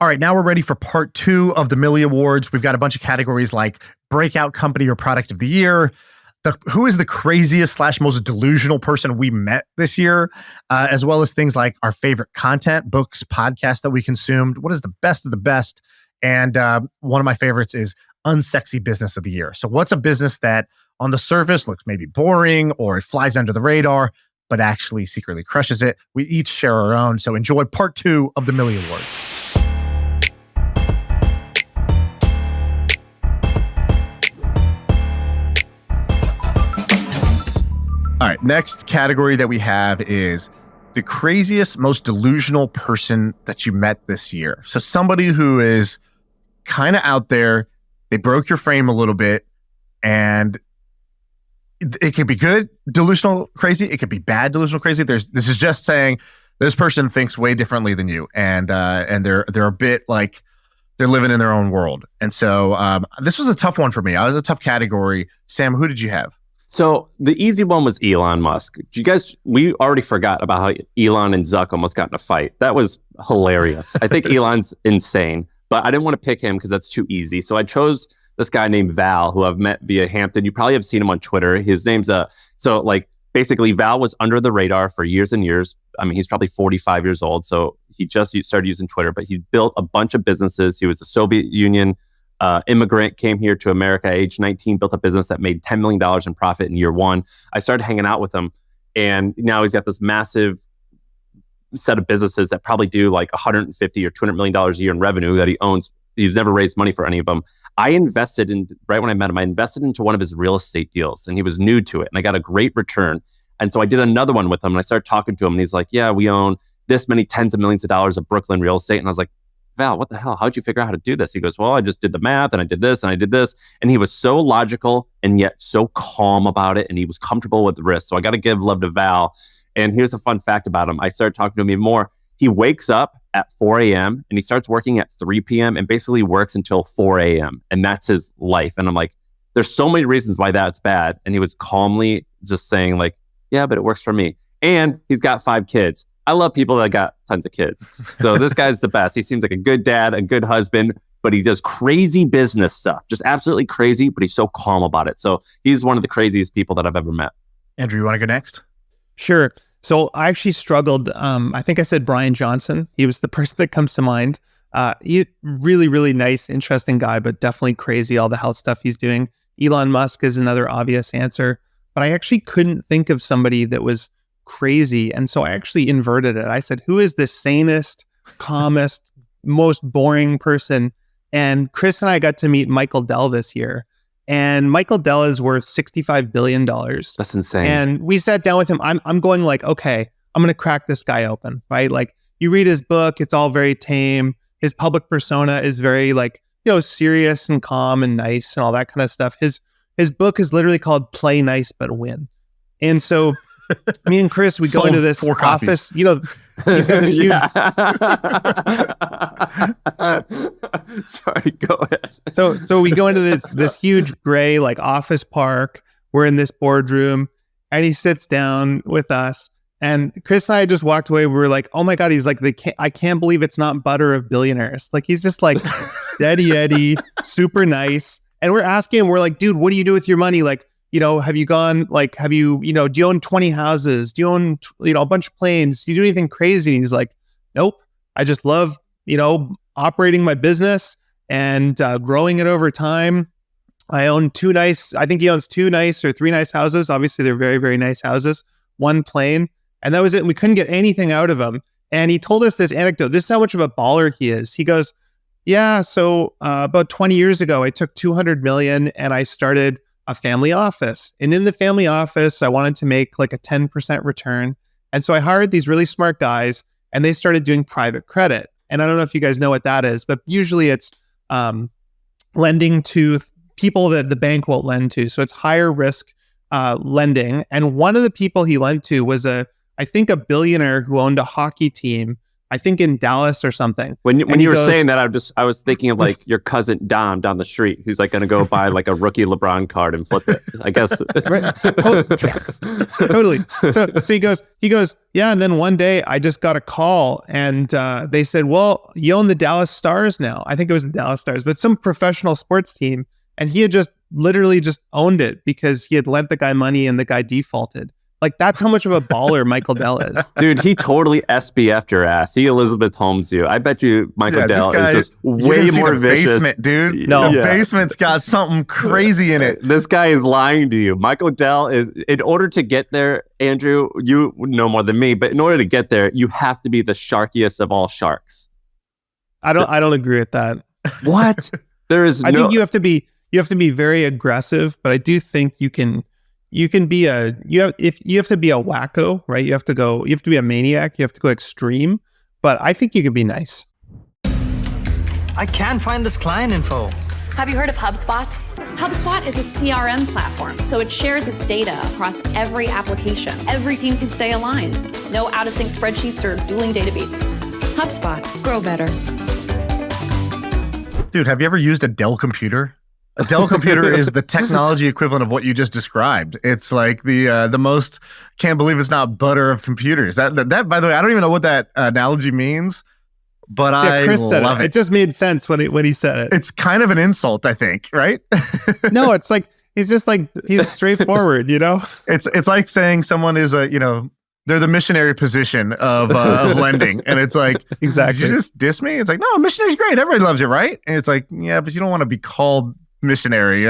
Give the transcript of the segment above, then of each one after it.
All right, now we're ready for part 2 of the Millie Awards. We've got a bunch of categories like Breakout Company or Product of the Year, who is the craziest / most delusional person we met this year, as well as things like our favorite content, books, podcasts that we consumed, what is the best of the best, and one of my favorites is Unsexy Business of the Year. So what's a business that on the surface looks maybe boring or it flies under the radar, but actually secretly crushes it? We each share our own, so enjoy part 2 of the Millie Awards. All right, next category that we have is the craziest, most delusional person that you met this year. So somebody who is kind of out there, they broke your frame a little bit, and it could be good, delusional crazy. It could be bad, delusional crazy. This is just saying this person thinks way differently than you, and they're a bit like they're living in their own world. And so this was a tough one for me. I was a tough category. Sam, who did you have? So the easy one was Elon Musk. We already forgot about how Elon and Zuck almost got in a fight. That was hilarious. I think Elon's insane, but I didn't want to pick him because that's too easy. So I chose this guy named Val, who I've met via Hampton. You probably have seen him on Twitter. His name's basically Val was under the radar for years and years. I mean, he's probably 45 years old. So he just started using Twitter, but he built a bunch of businesses. He was a Soviet Union immigrant, came here to America at age 19, built a business that made $10 million in profit in year 1. I started hanging out with him, and now he's got this massive set of businesses that probably do like $150 or $200 million a year in revenue that he owns. He's never raised money for any of them. Right when I met him, I invested into one of his real estate deals, and he was new to it, and I got a great return. And so I did another one with him, and I started talking to him, and he's like, yeah, we own this many tens of millions of dollars of Brooklyn real estate. And I was like, Val, what the hell? How'd you figure out how to do this? He goes, well, I just did the math and I did this and I did this. And he was so logical and yet so calm about it. And he was comfortable with the risk. So I got to give love to Val. And here's a fun fact about him. I started talking to him even more. He wakes up at 4 a.m. and he starts working at 3 p.m. and basically works until 4 a.m. And that's his life. And I'm like, there's so many reasons why that's bad. And he was calmly just saying like, yeah, but it works for me. And he's got 5 kids. I love people that got tons of kids. So this guy's the best. He seems like a good dad, a good husband, but he does crazy business stuff, just absolutely crazy, but he's so calm about it. So he's one of the craziest people that I've ever met. Andrew, you want to go next? Sure. So I actually struggled. I think I said Brian Johnson. He was the person that comes to mind. He's really, really nice, interesting guy, but definitely crazy, all the health stuff he's doing. Elon Musk is another obvious answer, but I actually couldn't think of somebody that was crazy. And so I actually inverted it. I said, who is the sanest, calmest, most boring person? And Chris and I got to meet Michael Dell this year. And Michael Dell is worth $65 billion. That's insane. And we sat down with him. I'm going like, okay, I'm going to crack this guy open, right? Like you read his book, it's all very tame. His public persona is very like, serious and calm and nice and all that kind of stuff. His book is literally called Play Nice But Win. And so me and Chris, we go into this office, he's got this huge... Sorry, go ahead. So we go into this huge gray like office park. We're in this boardroom and he sits down with us. And Chris and I just walked away. We were like, oh my God, he's like, I can't believe it's not butter of billionaires. Like he's just like steady Eddie, super nice. And we're asking him, we're like, dude, what do you do with your money? Like, have you gone, like, do you own 20 houses? Do you own, a bunch of planes? Do you do anything crazy? And he's like, nope. I just love, operating my business and growing it over time. I think he owns 2 nice or 3 nice houses. Obviously, they're very, very nice houses. 1 plane. And that was it. And we couldn't get anything out of him. And he told us this anecdote. This is how much of a baller he is. He goes, yeah, so about 20 years ago, I took $200 million and I started a family office. And in the family office, I wanted to make like a 10% return. And so I hired these really smart guys and they started doing private credit. And I don't know if you guys know what that is, but usually it's lending to people that the bank won't lend to. So it's higher risk lending. And one of the people he lent to was I think a billionaire who owned a hockey team I think in Dallas or something. When And he you were goes- saying that, I was thinking of like your cousin Dom down the street, who's like going to go buy like a rookie LeBron card and flip it. I guess. Right. Totally. So he goes, yeah. And then one day I just got a call and they said, well, you own the Dallas Stars now. I think it was the Dallas Stars, but some professional sports team. And he had just literally just owned it because he had lent the guy money and the guy defaulted. Like, that's how much of a baller Michael Dell is. Dude, he totally SBF'd your ass. He Elizabeth Holmes you. I bet you Michael Dell is just way more vicious. Basement, dude. No. The basement's got something crazy in it. This guy is lying to you. Michael Dell is, in order to get there, Andrew, you know more than me, but in order to get there, you have to be the sharkiest of all sharks. I don't agree with that. What? There is I think you have to be very aggressive, but I do think you have to be a wacko, right? You have to be a maniac, you have to go extreme, but I think you can be nice. I can't find this client info. Have you heard of HubSpot? HubSpot is a CRM platform, so it shares its data across every application. Every team can stay aligned. No out-of-sync spreadsheets or dueling databases. HubSpot. Grow better. Dude, have you ever used a Dell computer? A Dell computer is the technology equivalent of what you just described. It's like the most can't believe it's not butter of computers. That by the way, I don't even know what that analogy means, but I Chris said love it. It just made sense when he said it. It's kind of an insult, I think, right? No, it's like he's straightforward, you know? It's like saying someone is they're the missionary position of lending. And it's like, Exactly. Did you just diss me? It's like, no, missionary's great. Everybody loves you, right? And it's like, yeah, but you don't want to be called missionary. He's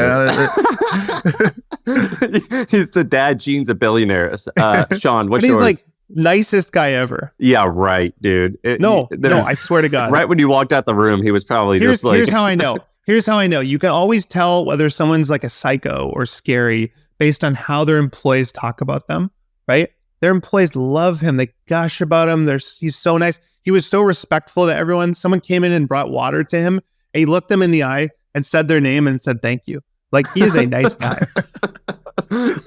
the dad genes of billionaires. Shaan, what's But he's yours? like nicest guy ever. Yeah, right, dude. No, I swear to God. Right when you walked out the room, he was probably just like... Here's how I know. Here's how I know. You can always tell whether someone's like a psycho or scary based on how their employees talk about them, right? Their employees love him. They gush about him. He's so nice. He was so respectful to everyone. Someone came in and brought water to him. And he looked them in the eye and said their name and said thank you. Like, he is a nice guy.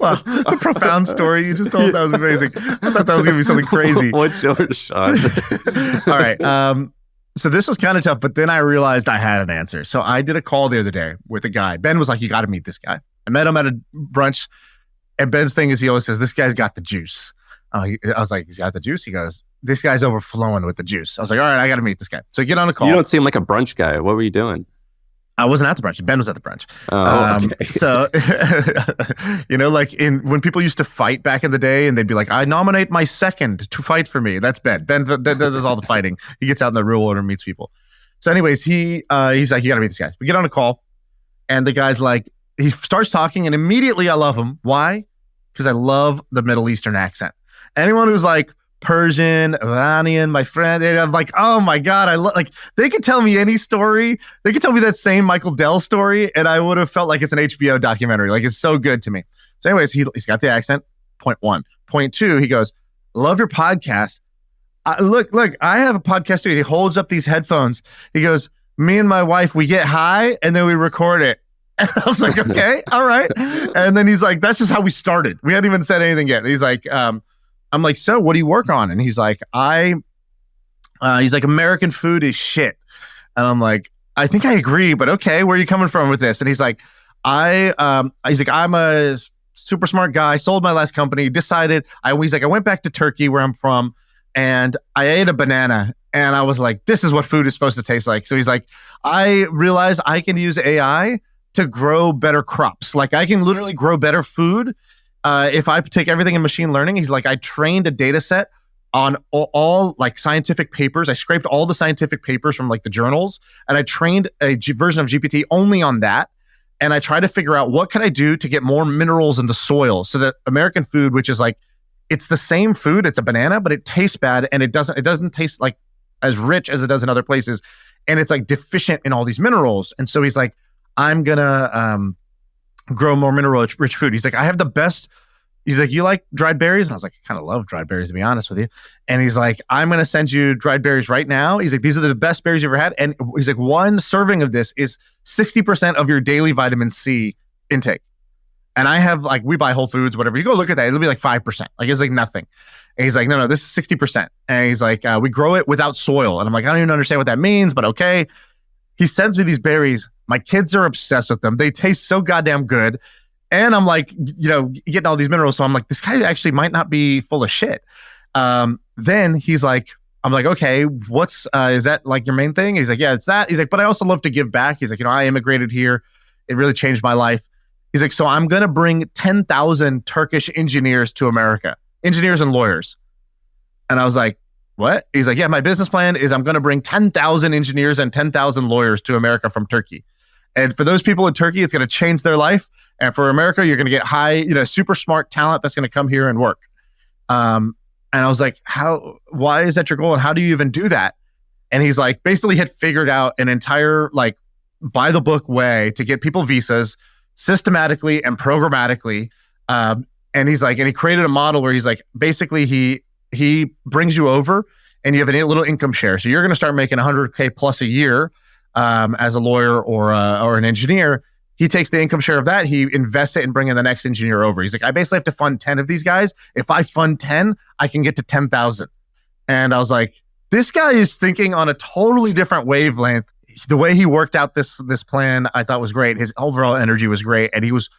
Wow, the profound story you just told, that was amazing. I thought that was going to be something crazy. What's yours, Shaan? All right. So this was kind of tough, but then I realized I had an answer. So I did a call the other day with a guy. Ben was like, you got to meet this guy. I met him at a brunch, and Ben's thing is he always says, this guy's got the juice. I was like, he's got the juice? He goes, this guy's overflowing with the juice. I was like, all right, I got to meet this guy. So get on a call. You don't seem like a brunch guy. What were you doing? I wasn't at the brunch. Ben was at the brunch. Okay. So, like when people used to fight back in the day and they'd be like, I nominate my second to fight for me. That's Ben. Ben does all the fighting. He gets out in the real world and meets people. So anyways, he's like, you got to meet this guy. We get on a call and the guy's like, he starts talking and immediately I love him. Why? Because I love the Middle Eastern accent. Anyone who's like Persian, Iranian, my friend, and I'm like, oh my God, they could tell me any story. They could tell me that same Michael Dell story and I would have felt like it's an HBO documentary. Like, it's so good to me. So anyways, he's got the accent. Point one. Point two, he goes, love your podcast. Look, I have a podcast too. He holds up these headphones. He goes, me and my wife, we get high and then we record it. And I was like, okay, all right. And then he's like, that's just how we started. We hadn't even said anything yet. He's like, I'm like, so what do you work on? And he's like, he's like, American food is shit. And I'm like, I think I agree, but okay, where are you coming from with this? And he's like, I'm a super smart guy, sold my last company, decided, he's like, I went back to Turkey where I'm from and I ate a banana and I was like, this is what food is supposed to taste like. So he's like, I realized I can use AI to grow better crops. Like, I can literally grow better food. If I take everything in machine learning, he's like, I trained a data set on all like scientific papers. I scraped all the scientific papers from like the journals and I trained a version of GPT only on that. And I tried to figure out what can I do to get more minerals in the soil so that American food, which is like, it's the same food, it's a banana, but it tastes bad and it doesn't taste like as rich as it does in other places. And it's like deficient in all these minerals. And so he's like, I'm gonna grow more mineral rich food. He's like, I have the best. He's like, you like dried berries? And I was like, I kind of love dried berries, to be honest with you. And he's like, I'm going to send you dried berries right now. He's like, these are the best berries you've ever had. And he's like, one serving of this is 60% of your daily vitamin C intake. And I have like, we buy Whole Foods, whatever. You go look at that, it'll be like 5%. Like it's like nothing. And he's like, no, this is 60%. And he's like, we grow it without soil. And I'm like, I don't even understand what that means, but okay. He sends me these berries. My kids are obsessed with them. They taste so goddamn good. And I'm like, getting all these minerals. So I'm like, this guy actually might not be full of shit. Then he's like, I'm like, okay, is that like your main thing? He's like, yeah, it's that. He's like, but I also love to give back. He's like, I immigrated here. It really changed my life. He's like, so I'm going to bring 10,000 Turkish engineers to America, engineers and lawyers. And I was like, what? He's like, yeah, my business plan is I'm going to bring 10,000 engineers and 10,000 lawyers to America from Turkey. And for those people in Turkey, it's going to change their life. And for America, you're going to get high, super smart talent that's going to come here and work. And I was like, why is that your goal? And how do you even do that? And he's like, basically had figured out an entire like by the book way to get people visas systematically and programmatically. And he's like, and he created a model where he's like, basically he brings you over and you have a little income share. So you're going to start making 100K plus a year as a lawyer or an engineer. He takes the income share of that. He invests it in bringing the next engineer over. He's like, I basically have to fund 10 of these guys. If I fund 10, I can get to 10,000. And I was like, this guy is thinking on a totally different wavelength. The way he worked out this plan, I thought was great. His overall energy was great. And he was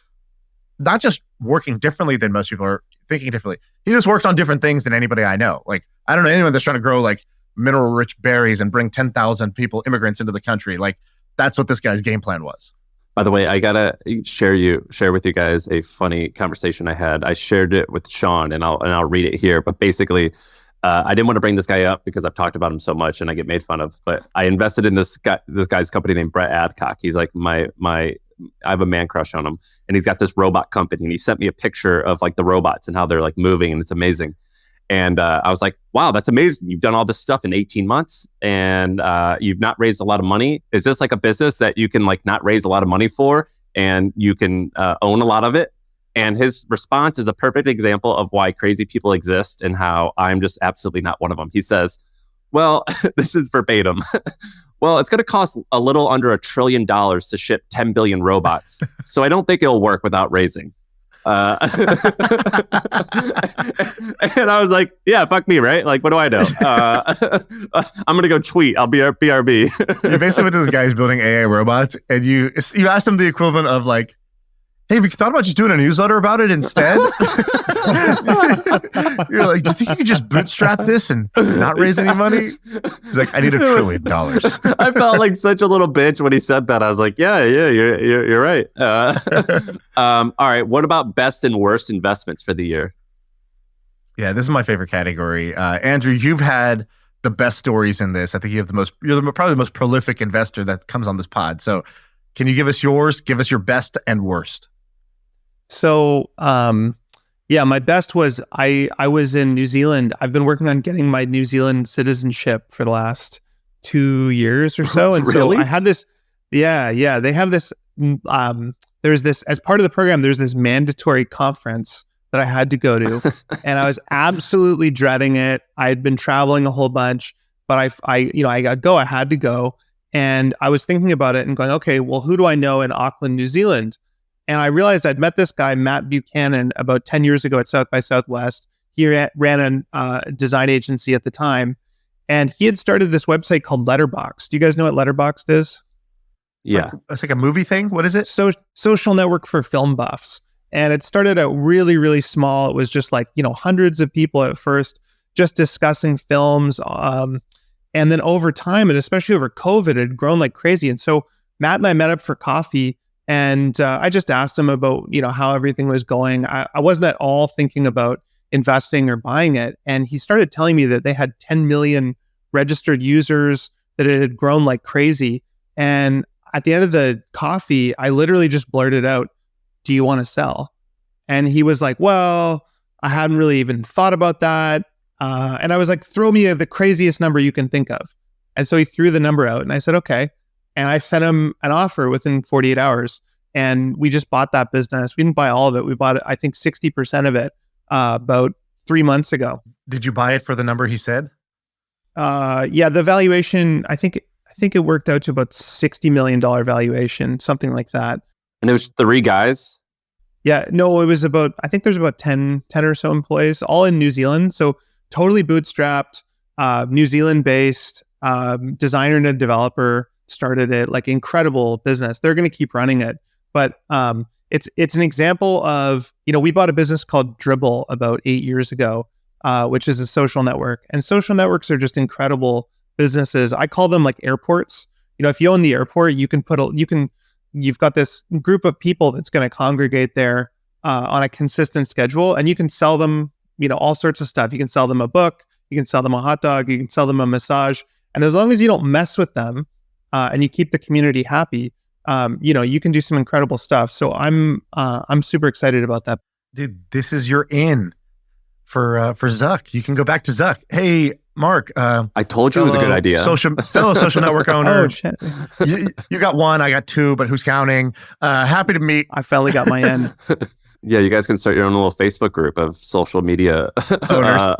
not just working differently than most people are thinking differently. He just worked on different things than anybody I know. Like, I don't know anyone that's trying to grow like mineral rich berries and bring 10,000 immigrants into the country. Like, that's what this guy's game plan was. By the way, I gotta share with you guys a funny conversation I had. I shared it with Shaan, and I'll read it here. But basically, I didn't want to bring this guy up because I've talked about him so much and I get made fun of. But I invested in this guy's company named Brett Adcock. He's like I have a man crush on him, and he's got this robot company. And he sent me a picture of like the robots and how they're like moving, and it's amazing. And I was like, wow, that's amazing. You've done all this stuff in 18 months and you've not raised a lot of money. Is this like a business that you can like not raise a lot of money for and you can own a lot of it? And his response is a perfect example of why crazy people exist and how I'm just absolutely not one of them. He says, well, this is verbatim. Well, it's going to cost a little under $1 trillion to ship 10 billion robots. So I don't think it'll work without raising. And I was like, yeah, fuck me, right? Like, what do I know? I'm going to go tweet. I'll be BRB. You basically went to this guy who's building AI robots and you asked him the equivalent of like, hey, have you thought about just doing a newsletter about it instead? You're like, do you think you could just bootstrap this and not raise any money? He's like, I need $1 trillion. I felt like such a little bitch when he said that. I was like, yeah, you're right. All right, what about best and worst investments for the year? Yeah, this is my favorite category. Andrew, you've had the best stories in this. I think you're probably the most prolific investor that comes on this pod. So can you give us yours? Give us your best and worst. So, my best was I was in New Zealand. I've been working on getting my New Zealand citizenship for the last 2 years or so. And Really? so I had this, they have this, there's this, as part of the program, there's this mandatory conference that I had to go to. And I was absolutely dreading it. I had been traveling a whole bunch, but I had to go. And I was thinking about it and going, okay, well, who do I know in Auckland, New Zealand? And I realized I'd met this guy, Matt Buchanan, about 10 years ago at South by Southwest. He ran a design agency at the time. And he had started this website called Letterboxd. Do you guys know what Letterboxd is? Yeah. It's like a movie thing. What is it? Social network for film buffs. And it started out really, really small. It was just like, hundreds of people at first just discussing films. And then over time, and especially over COVID, it had grown like crazy. And so Matt and I met up for coffee, and I just asked him about, how everything was going. I wasn't at all thinking about investing or buying it. And he started telling me that they had 10 million registered users, that it had grown like crazy. And at the end of the coffee, I literally just blurted out, do you want to sell? And he was like, well, I hadn't really even thought about that. And I was like, throw me the craziest number you can think of. And so he threw the number out and I said, okay. And I sent him an offer within 48 hours. And we just bought that business. We didn't buy all of it. We bought, I think, 60% of it about 3 months ago. Did you buy it for the number he said? The valuation, I think it worked out to about $60 million valuation, something like that. And it was 3 guys? Yeah, no, it was I think there's about 10 or so employees, all in New Zealand. So totally bootstrapped, New Zealand based, designer and a developer started it, like incredible business. They're going to keep running it. But it's an example of, we bought a business called Dribble about 8 years ago, which is a social network. And social networks are just incredible businesses. I call them like airports. If you own the airport, you've got this group of people that's going to congregate there on a consistent schedule, and you can sell them, all sorts of stuff. You can sell them a book, you can sell them a hot dog, you can sell them a massage, and as long as you don't mess with them and you keep the community happy, you can do some incredible stuff. So I'm super excited about that. Dude, this is your in for Zuck. You can go back to Zuck. Hey, Mark. I told you it was a good idea. Fellow social network owner. Oh, shit. You got one, I got two, but who's counting? Happy to meet. I finally got my end. Yeah, you guys can start your own little Facebook group of social media Owners.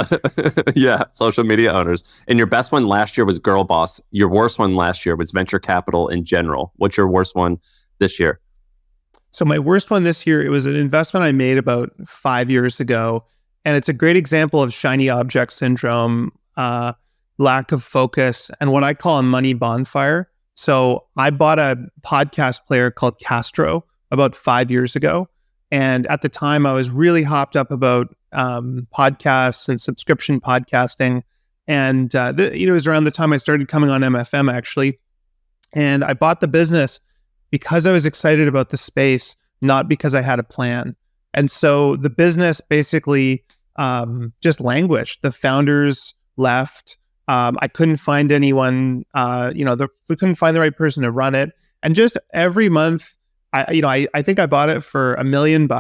Social media owners. And your best one last year was Girl Boss. Your worst one last year was venture capital in general. What's your worst one this year? So my worst one this year, it was an investment I made about 5 years ago. And it's a great example of shiny object syndrome, lack of focus, and what I call a money bonfire. So I bought a podcast player called Castro about 5 years ago. And at the time, I was really hopped up about podcasts and subscription podcasting. And it was around the time I started coming on MFM, actually. And I bought the business because I was excited about the space, not because I had a plan. And so the business basically just languished. The founders left. I couldn't find anyone, we couldn't find the right person to run it. And just every month, I think I bought it for $1 million,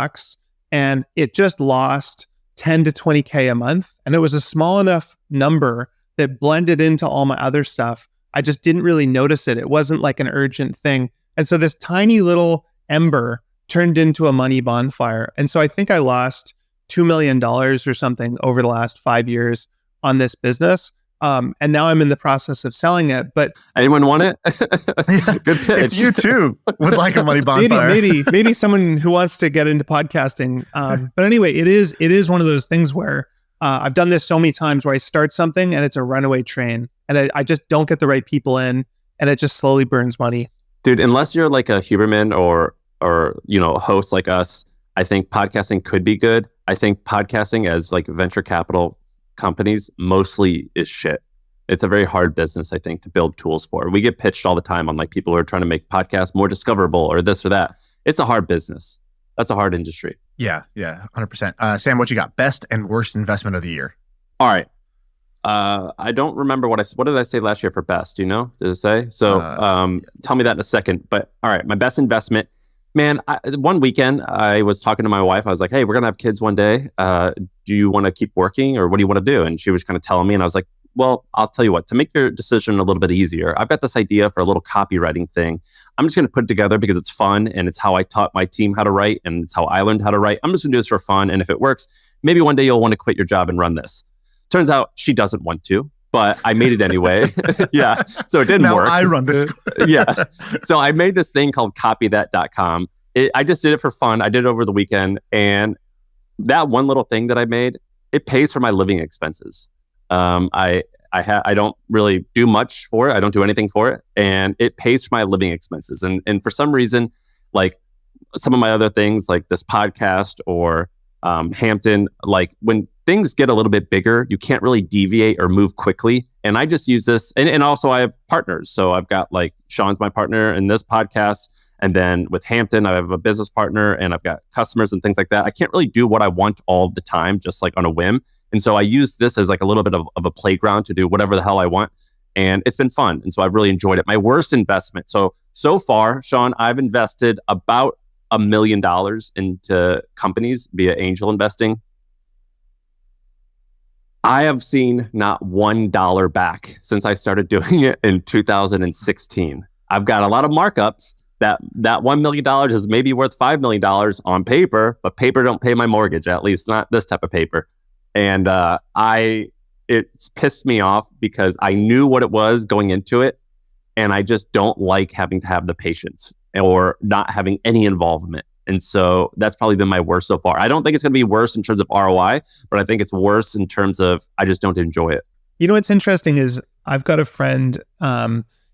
and it just lost 10 to 20K a month. And it was a small enough number that blended into all my other stuff. I just didn't really notice it. It wasn't like an urgent thing. And so this tiny little ember turned into a money bonfire. And so I think I lost $2 million or something over the last 5 years on this business. And now I'm in the process of selling it. But anyone want it? Good pitch. If you too would like a money bonfire, maybe someone who wants to get into podcasting. But anyway, it is one of those things where I've done this so many times where I start something and it's a runaway train, and I just don't get the right people in, and it just slowly burns money. Dude, unless you're like a Huberman or a host like us, I think podcasting could be good. I think podcasting as like venture capital companies mostly is shit. It's a very hard business, I think, to build tools for. We get pitched all the time on like people who are trying to make podcasts more discoverable or this or that. It's a hard business. That's a hard industry. Yeah, 100%. Sam, what you got? Best and worst investment of the year? All right. I don't remember what did I say last year for best? Do you know? Did it say? So tell me that in a second. But all right, my best investment. Man, one weekend I was talking to my wife. I was like, hey, we're going to have kids one day. Do you want to keep working or what do you want to do? And she was kind of telling me, and I was like, well, I'll tell you what, to make your decision a little bit easier, I've got this idea for a little copywriting thing. I'm just going to put it together because it's fun and it's how I taught my team how to write and it's how I learned how to write. I'm just going to do this for fun. And if it works, maybe one day you'll want to quit your job and run this. Turns out she doesn't want to, but I made it anyway. Yeah. So it didn't work. Now I run this. Yeah. So I made this thing called copythat.com. I just did it for fun. I did it over the weekend. And that one little thing that I made, it pays for my living expenses. I don't really do much for it. I don't do anything for it. And it pays for my living expenses. And for some reason, like some of my other things, like this podcast or Hampton, like when things get a little bit bigger, you can't really deviate or move quickly. And I just use this. And also I have partners. So I've got like Shaan's my partner in this podcast. And then with Hampton, I have a business partner and I've got customers and things like that. I can't really do what I want all the time, just like on a whim. And so I use this as like a little bit of a playground to do whatever the hell I want. And it's been fun. And so I've really enjoyed it. My worst investment. So far, Shaan, I've invested about $1 million into companies via angel investing. I have seen not $1 back since I started doing it in 2016. I've got a lot of markups. That $1 million is maybe worth $5 million on paper, but paper don't pay my mortgage, at least not this type of paper. And it's pissed me off because I knew what it was going into it. And I just don't like having to have the patience or not having any involvement. And so that's probably been my worst so far. I don't think it's going to be worse in terms of ROI, but I think it's worse in terms of I just don't enjoy it. You know what's interesting is I've got a friend,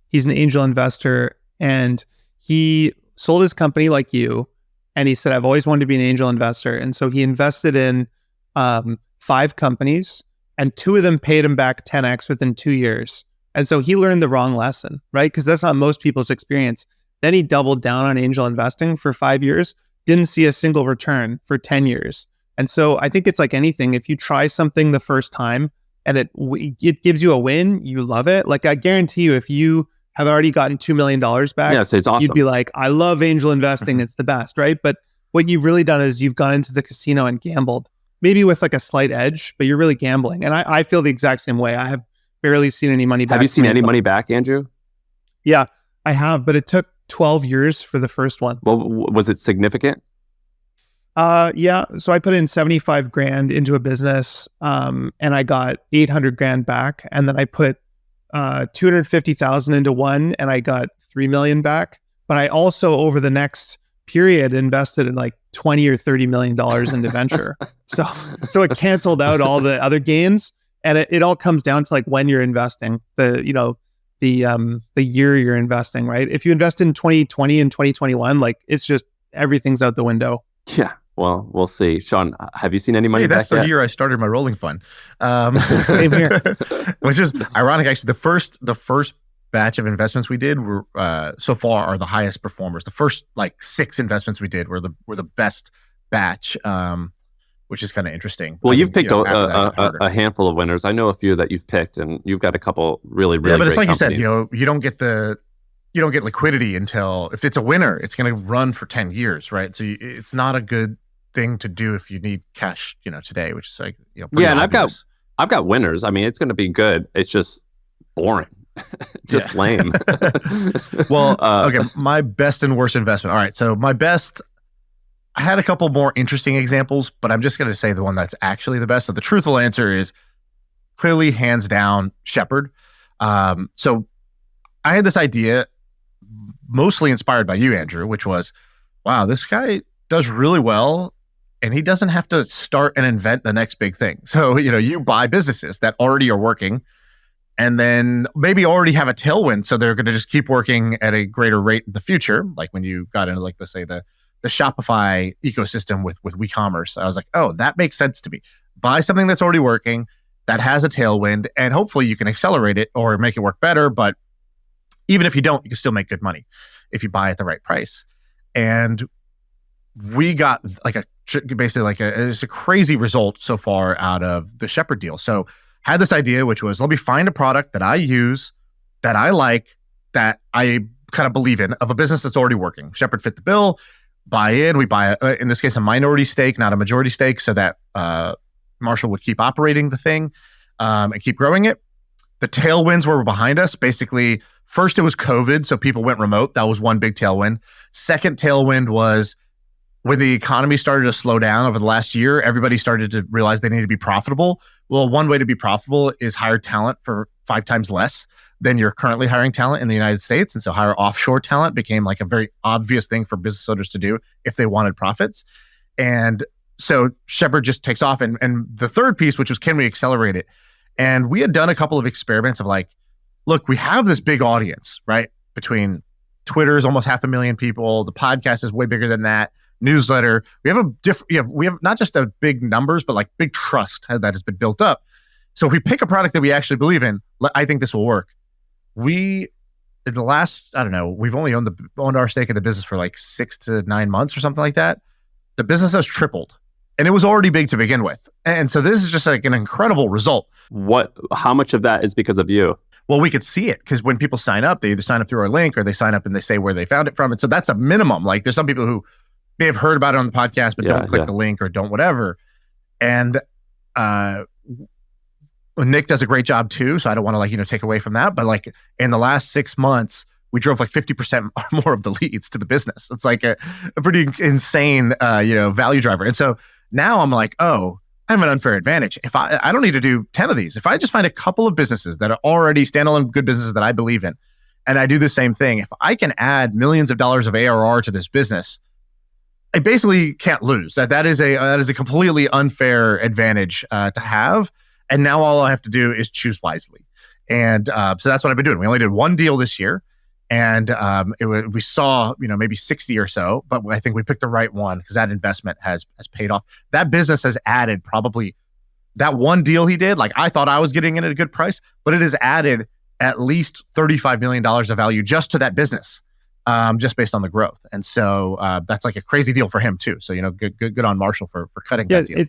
he's an angel investor, and he sold his company like you, and he said, I've always wanted to be an angel investor. And so he invested in 5 companies, and 2 of them paid him back 10x within 2 years. And so he learned the wrong lesson, right? Because that's not most people's experience. Then he doubled down on angel investing for 5 years, didn't see a single return for 10 years. And so I think it's like anything. If you try something the first time and it gives you a win, you love it. Like I guarantee you, if you have already gotten $2 million back, Yeah, so it's awesome. you'd be like, I love angel investing. It's the best, right? But what you've really done is you've gone into the casino and gambled, maybe with like a slight edge, but you're really gambling. And I feel the exact same way. I have barely seen any money back. Have you seen any money back, Andrew? Yeah, I have, but it took 12 years for the first one. Well, was it significant? Yeah. So I put in 75 grand into a business, and I got 800 grand back. And then I put 250,000 into one, and I got 3 million back. But I also, over the next period, invested in like 20 or 30 million dollars into venture. So it canceled out all the other gains. And it all comes down to like when you're investing, the year you're investing, right? If you invest in 2020 and 2021, like it's just everything's out the window. Yeah. Well, we'll see. Shaan, have you seen any money back That's the yet? year I started my rolling fund. Same here. Which is ironic, actually. The first batch of investments we did were so far are the highest performers. The first like 6 investments we did were the best batch, which is kind of interesting. Well, you've picked after that, it got a handful of winners. I know a few that you've picked, and you've got a couple really but it's great like companies. you said, you don't get liquidity until if it's a winner, it's going to run for 10 years, right? So it's not a good thing to do if you need cash, today, which is like, pretty yeah, and obvious. I've got winners. I mean, it's going to be good. It's just boring, just lame. Well, okay, my best and worst investment. All right, so my best, I had a couple more interesting examples, but I'm just going to say the one that's actually the best. So the truthful answer is clearly, hands down, Shepherd. So I had this idea, mostly inspired by you, Andrew, which was, wow, this guy does really well, and he doesn't have to start and invent the next big thing. So, you buy businesses that already are working and then maybe already have a tailwind. So they're going to just keep working at a greater rate in the future. Like when you got into, like, let's say the Shopify ecosystem with WeCommerce, I was like, oh, that makes sense to me. Buy something that's already working, that has a tailwind, and hopefully you can accelerate it or make it work better. But even if you don't, you can still make good money if you buy at the right price. And we got it's a crazy result so far out of the Shepherd deal. So had this idea, which was, let me find a product that I use, that I like, that I kind of believe in, of a business that's already working. Shepherd fit the bill, buy in. We buy, in this case, a minority stake, not a majority stake, so that Marshall would keep operating the thing and keep growing it. The tailwinds were behind us. Basically, first it was COVID, so people went remote. That was one big tailwind. Second tailwind was when the economy started to slow down over the last year, everybody started to realize they need to be profitable. Well, one way to be profitable is hire talent for 5 times less than you're currently hiring talent in the United States. And so hire offshore talent became like a very obvious thing for business owners to do if they wanted profits. And so Shepherd just takes off. And the third piece, which was, can we accelerate it? And we had done a couple of experiments of like, look, we have this big audience, right? Between Twitter is almost 500,000 people. The podcast is way bigger than that. Newsletter. We have not just a big numbers, but like big trust that has been built up. So if we pick a product that we actually believe in, I think this will work. In the last, I don't know, we've only owned our stake in the business for like 6 to 9 months or something like that. The business has tripled, and it was already big to begin with. And so this is just like an incredible result. How much of that is because of you? Well, we could see it because when people sign up, they either sign up through our link or they sign up and they say where they found it from. And so that's a minimum. Like there's some people who may have heard about it on the podcast, but don't click the link or don't whatever. And Nick does a great job too. So I don't want to take away from that. But like in the last 6 months, we drove like 50% or more of the leads to the business. It's like a pretty insane, value driver. And so now I'm like, oh, I have an unfair advantage. If I don't need to do 10 of these. If I just find a couple of businesses that are already standalone good businesses that I believe in, and I do the same thing, if I can add millions of dollars of ARR to this business, I basically can't lose. That is a completely unfair advantage to have. And now all I have to do is choose wisely. And so that's what I've been doing. We only did one deal this year, and we saw maybe 60 or so, but I think we picked the right one because that investment has paid off. That business has added probably that one deal he did. Like I thought I was getting in at a good price, but it has added at least $35 million of value just to that business, just based on the growth. And so that's like a crazy deal for him too. So good on Marshall for cutting that deal.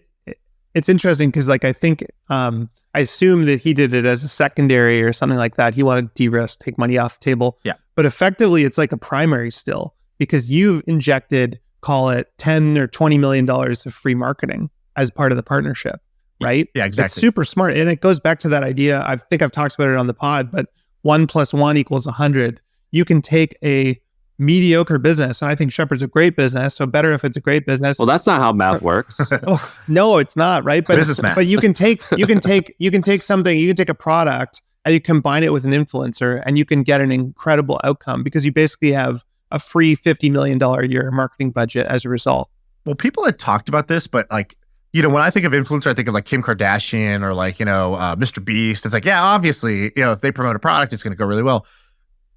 It's interesting because like I think I assume that he did it as a secondary or something like that. He wanted to de-risk, take money off the table. Yeah. But effectively, it's like a primary still because you've injected, call it $10 or $20 million of free marketing as part of the partnership, right? Yeah, exactly. It's super smart. And it goes back to that idea. I think I've talked about it on the pod, but 1 + 1 = 100. You can take a mediocre business, and I think Shepherd's a great business, so better if it's a great business. Well, that's not how math works. Oh, no, it's not, right? But business math. But you can take something, you can take a product and you combine it with an influencer and you can get an incredible outcome because you basically have a free $50 million a year marketing budget as a result. Well, people had talked about this, but like, when I think of influencer, I think of like Kim Kardashian or like, Mr. Beast. It's like, yeah, obviously, if they promote a product, it's going to go really well.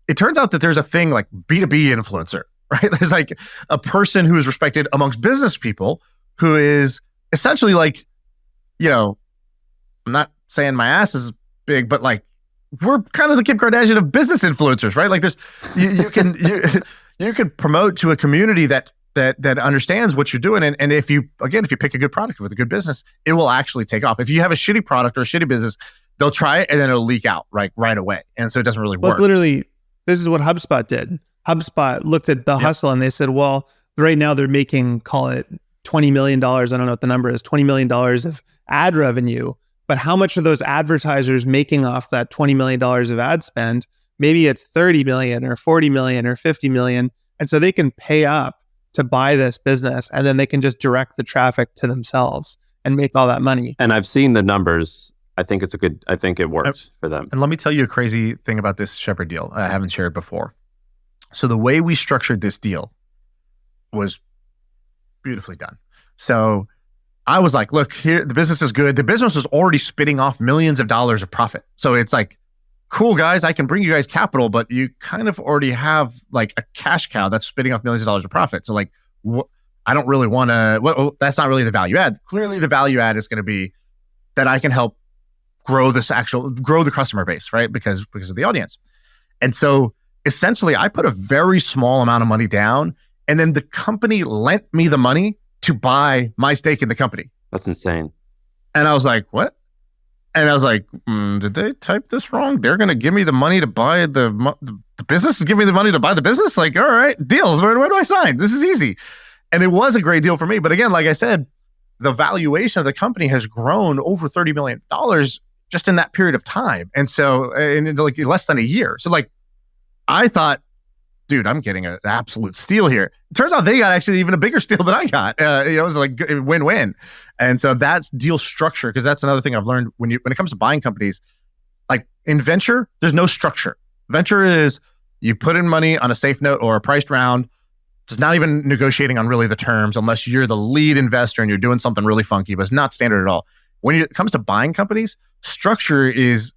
It turns out that there's a thing like B2B influencer, right? There's like a person who is respected amongst business people who is essentially like, I'm not saying my ass is big, but like we're kind of the Kim Kardashian of business influencers, right? Like there's, you can promote to a community that understands what you're doing. And if you pick a good product with a good business, it will actually take off. If you have a shitty product or a shitty business, they'll try it and then it'll leak out right away. And so it doesn't really work. This is what HubSpot did. HubSpot looked at the hustle and they said, well, right now they're making, call it $20 million. I don't know what the number is, $20 million of ad revenue. But how much are those advertisers making off that $20 million of ad spend? Maybe it's 30 million or 40 million or 50 million. And so they can pay up to buy this business and then they can just direct the traffic to themselves and make all that money. And I've seen the numbers. I think it works for them. And let me tell you a crazy thing about this Shepherd deal I haven't shared before. So the way we structured this deal was beautifully done. So I was like, look, here, the business is good. The business is already spitting off millions of dollars of profit. So it's like, cool, guys, I can bring you guys capital, but you kind of already have like a cash cow that's spitting off millions of dollars of profit. So like, I don't really want to, that's not really the value add. Clearly the value add is going to be that I can help grow the customer base, right? Because of the audience. And so essentially I put a very small amount of money down and then the company lent me the money to buy my stake in the company. That's insane. And I was like, what? And I was like, did they type this wrong? They're going to give me the money to buy the business is giving me the money to buy the business? Like, all right, deals. Where do I sign? This is easy. And it was a great deal for me. But again, like I said, the valuation of the company has grown over $30 million just in that period of time. And so in like less than a year. So like, I thought, dude, I'm getting an absolute steal here. It turns out they got actually even a bigger steal than I got. It was like win-win. And so that's deal structure, because that's another thing I've learned when it comes to buying companies. Like in venture, there's no structure. Venture is you put in money on a safe note or a priced round. It's not even negotiating on really the terms unless you're the lead investor and you're doing something really funky, but it's not standard at all. When it comes to buying companies, structure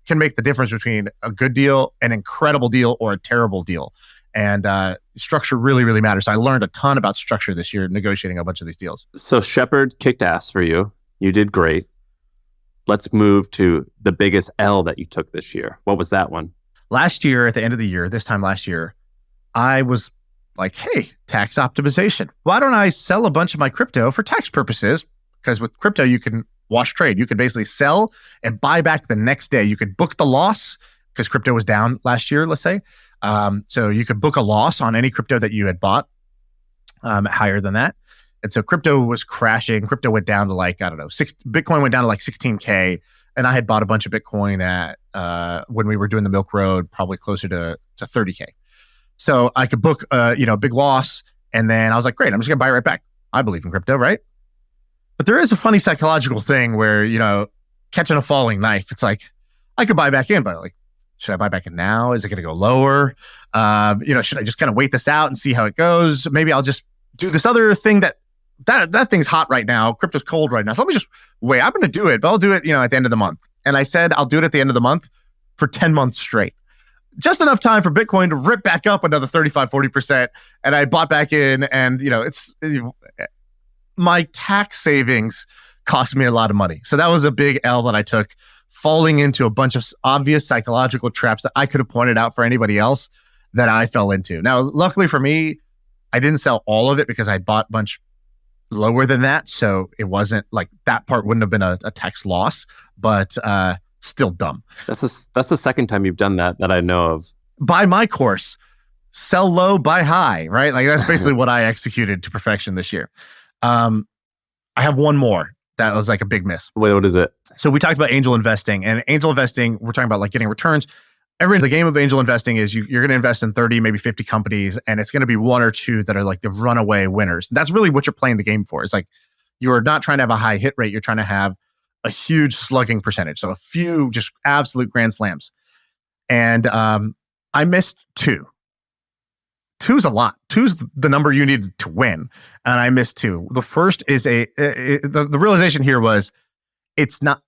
can make the difference between a good deal, an incredible deal, or a terrible deal. And structure really, really matters. So I learned a ton about structure this year, negotiating a bunch of these deals. So Shepherd kicked ass for you. You did great. Let's move to the biggest L that you took this year. What was that one? Last year, at the end of the year, this time last year, I was like, hey, tax optimization. Why don't I sell a bunch of my crypto for tax purposes? Because with crypto, you can wash trade. You can basically sell and buy back the next day. You could book the loss because crypto was down last year, let's say. So you could book a loss on any crypto that you had bought higher than that. And so crypto was crashing. Crypto went down to like, I don't know, Bitcoin went down to like 16K. And I had bought a bunch of Bitcoin at when we were doing the Milk Road, probably closer to 30K. So I could book a big loss. And then I was like, great, I'm just gonna buy it right back. I believe in crypto, right? But there is a funny psychological thing where, catching a falling knife, it's like, I could buy back in, but like, should I buy back in now? Is it going to go lower? Should I just kind of wait this out and see how it goes? Maybe I'll just do this other thing that thing's hot right now. Crypto's cold right now. So let me just wait. I'm going to do it, but I'll do it, at the end of the month. And I said, I'll do it at the end of the month for 10 months straight. Just enough time for Bitcoin to rip back up another 35, 40%. And I bought back in and, my tax savings cost me a lot of money. So that was a big L that I took, falling into a bunch of obvious psychological traps that I could have pointed out for anybody else that I fell into. Now, luckily for me, I didn't sell all of it because I bought a bunch lower than that. So it wasn't like that part wouldn't have been a tax loss, but still dumb. That's the second time you've done that I know of. Buy my course, sell low, buy high, right? Like that's basically what I executed to perfection this year. I have one more that was like a big miss. Wait, what is it? So we talked about angel investing, and angel investing, we're talking about like getting returns. The game of angel investing is you're going to invest in 30, maybe 50 companies, and it's going to be one or two that are like the runaway winners. That's really what you're playing the game for. It's like you're not trying to have a high hit rate. You're trying to have a huge slugging percentage. So a few just absolute grand slams. And I missed two. Two's a lot. Two's the number you need to win. And I missed two. The first is the realization here was it's not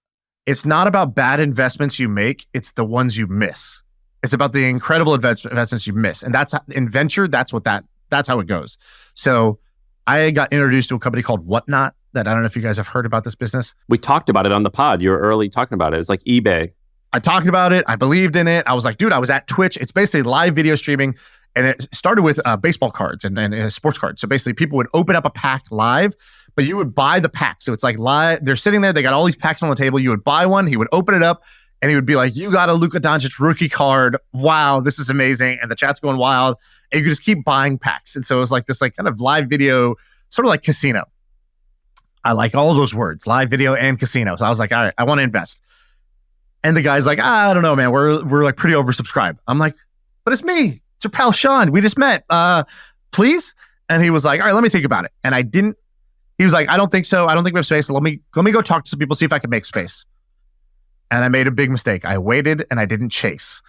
about bad investments you make. It's the ones you miss. It's about the incredible investments you miss. And that's in venture. That's how it goes. So I got introduced to a company called Whatnot that I don't know if you guys have heard about this business. We talked about it on the pod. You were early talking about it. It's like eBay. I talked about it. I believed in it. I was like, dude, I was at Twitch. It's basically live video streaming. And it started with baseball cards and sports cards. So basically people would open up a pack live, but you would buy the pack. So it's like live. They're sitting there. They got all these packs on the table. You would buy one. He would open it up and he would be like, you got a Luka Doncic rookie card. Wow, this is amazing. And the chat's going wild. And you could just keep buying packs. And so it was like this like kind of live video, sort of like casino. I like all those words, live video and casino. So I was like, all right, I want to invest. And the guy's like, I don't know, man. We're like pretty oversubscribed. I'm like, but it's me. It's your pal Shaan. We just met. Please? And he was like, all right, let me think about it. And he was like, I don't think so. I don't think we have space. So let me go talk to some people, see if I can make space. And I made a big mistake. I waited and I didn't chase.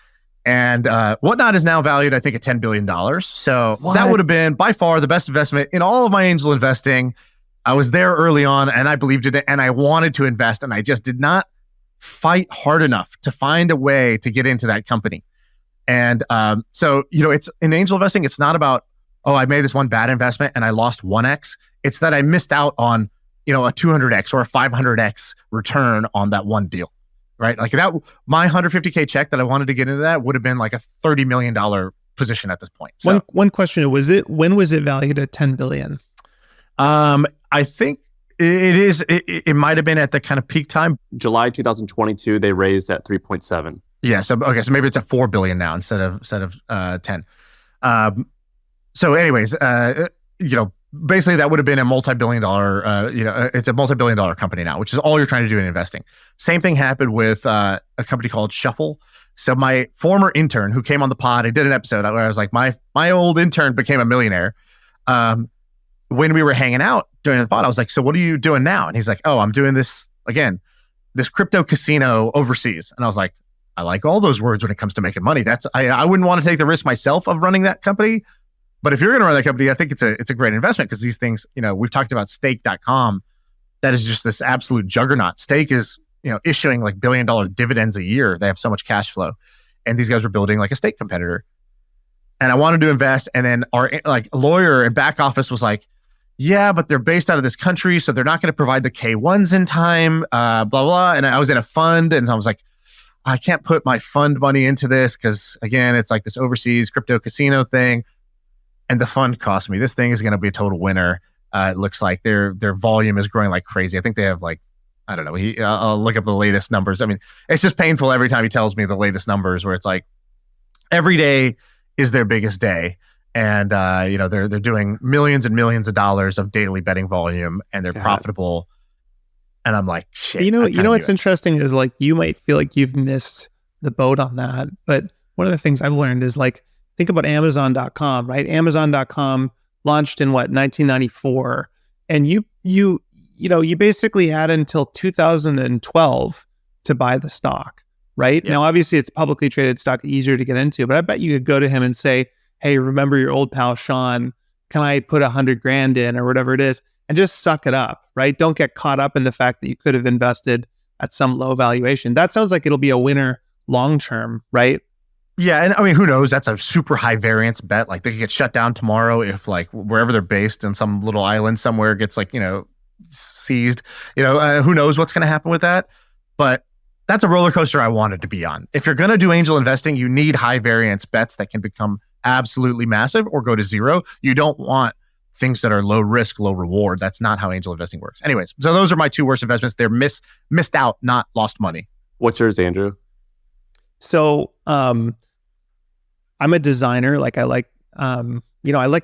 And Whatnot is now valued, I think, at $10 billion. So that would have been by far the best investment in all of my angel investing. I was there early on and I believed in it and I wanted to invest and I just did not fight hard enough to find a way to get into that company. And so, it's in angel investing, it's not about, I made this one bad investment and I lost 1x. It's that I missed out on, a 200x or a 500x return on that one deal, right? Like that, my 150K check that I wanted to get into that would have been like a $30 million position at this point. So, one question, when was it valued at 10 billion? I think it might have been at the kind of peak time. July 2022, they raised at 3.7. Yeah. So maybe it's at 4 billion now instead of 10. So anyways, basically that would have been a multi-billion dollar, it's a multi-billion dollar company now, which is all you're trying to do in investing. Same thing happened with a company called Shuffle. So my former intern who came on the pod, I did an episode where I was like, my old intern became a millionaire. When we were hanging out during the pod, I was like, so what are you doing now? And he's like, I'm doing this crypto casino overseas. And I was like, I like all those words when it comes to making money. I wouldn't want to take the risk myself of running that company. But if you're going to run that company, I think it's a great investment because these things, we've talked about stake.com. That is just this absolute juggernaut. Stake is, issuing like $1 billion dividends a year. They have so much cash flow. And these guys were building like a stake competitor. And I wanted to invest. And then our like lawyer and back office was like, yeah, but they're based out of this country. So they're not going to provide the K1s in time, blah, blah. And I was in a fund and I was like, I can't put my fund money into this because again, it's like this overseas crypto casino thing. And the fund cost me. This thing is going to be a total winner. It looks like their volume is growing like crazy. I think they have like, I don't know. I'll look up the latest numbers. I mean, it's just painful every time he tells me the latest numbers where it's like every day is their biggest day. And, they're doing millions and millions of dollars of daily betting volume and they're profitable. And I'm like, shit. What's interesting is like, you might feel like you've missed the boat on that. But one of the things I've learned is like, think about Amazon.com, right? Amazon.com launched in 1994. And you basically had until 2012 to buy the stock, right? Yeah. Now, obviously it's publicly traded stock, easier to get into, but I bet you could go to him and say, hey, remember your old pal Shaan can I put 100 grand in or whatever it is, and just suck it up, right? Don't get caught up in the fact that you could have invested at some low valuation. That sounds like it'll be a winner long-term, right? Yeah, and I mean, who knows? That's a super high variance bet. Like they could get shut down tomorrow if like wherever they're based in some little island somewhere gets like, seized. Who knows what's going to happen with that? But that's a roller coaster I wanted to be on. If you're going to do angel investing, you need high variance bets that can become absolutely massive or go to zero. You don't want things that are low risk, low reward. That's not how angel investing works. Anyways, so those are my two worst investments. They're missed out, not lost money. What's yours, Andrew? So, I'm a designer. Like I like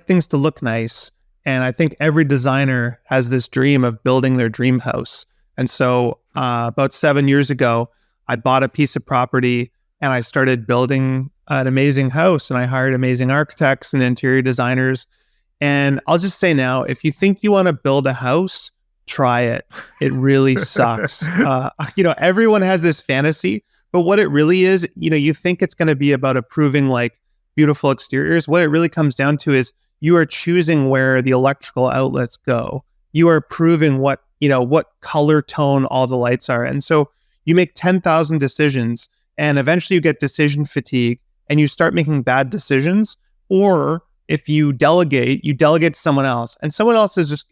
things to look nice. And I think every designer has this dream of building their dream house. And so about 7 years ago, I bought a piece of property and I started building an amazing house, and I hired amazing architects and interior designers. And I'll just say now, if you think you want to build a house, try it. It really sucks. Everyone has this fantasy, but what it really is, you think it's going to be about approving like beautiful exteriors. What it really comes down to is you are choosing where the electrical outlets go. You are proving what color tone all the lights are. And so you make 10,000 decisions, and eventually you get decision fatigue and you start making bad decisions. Or if you delegate to someone else, and someone else is just,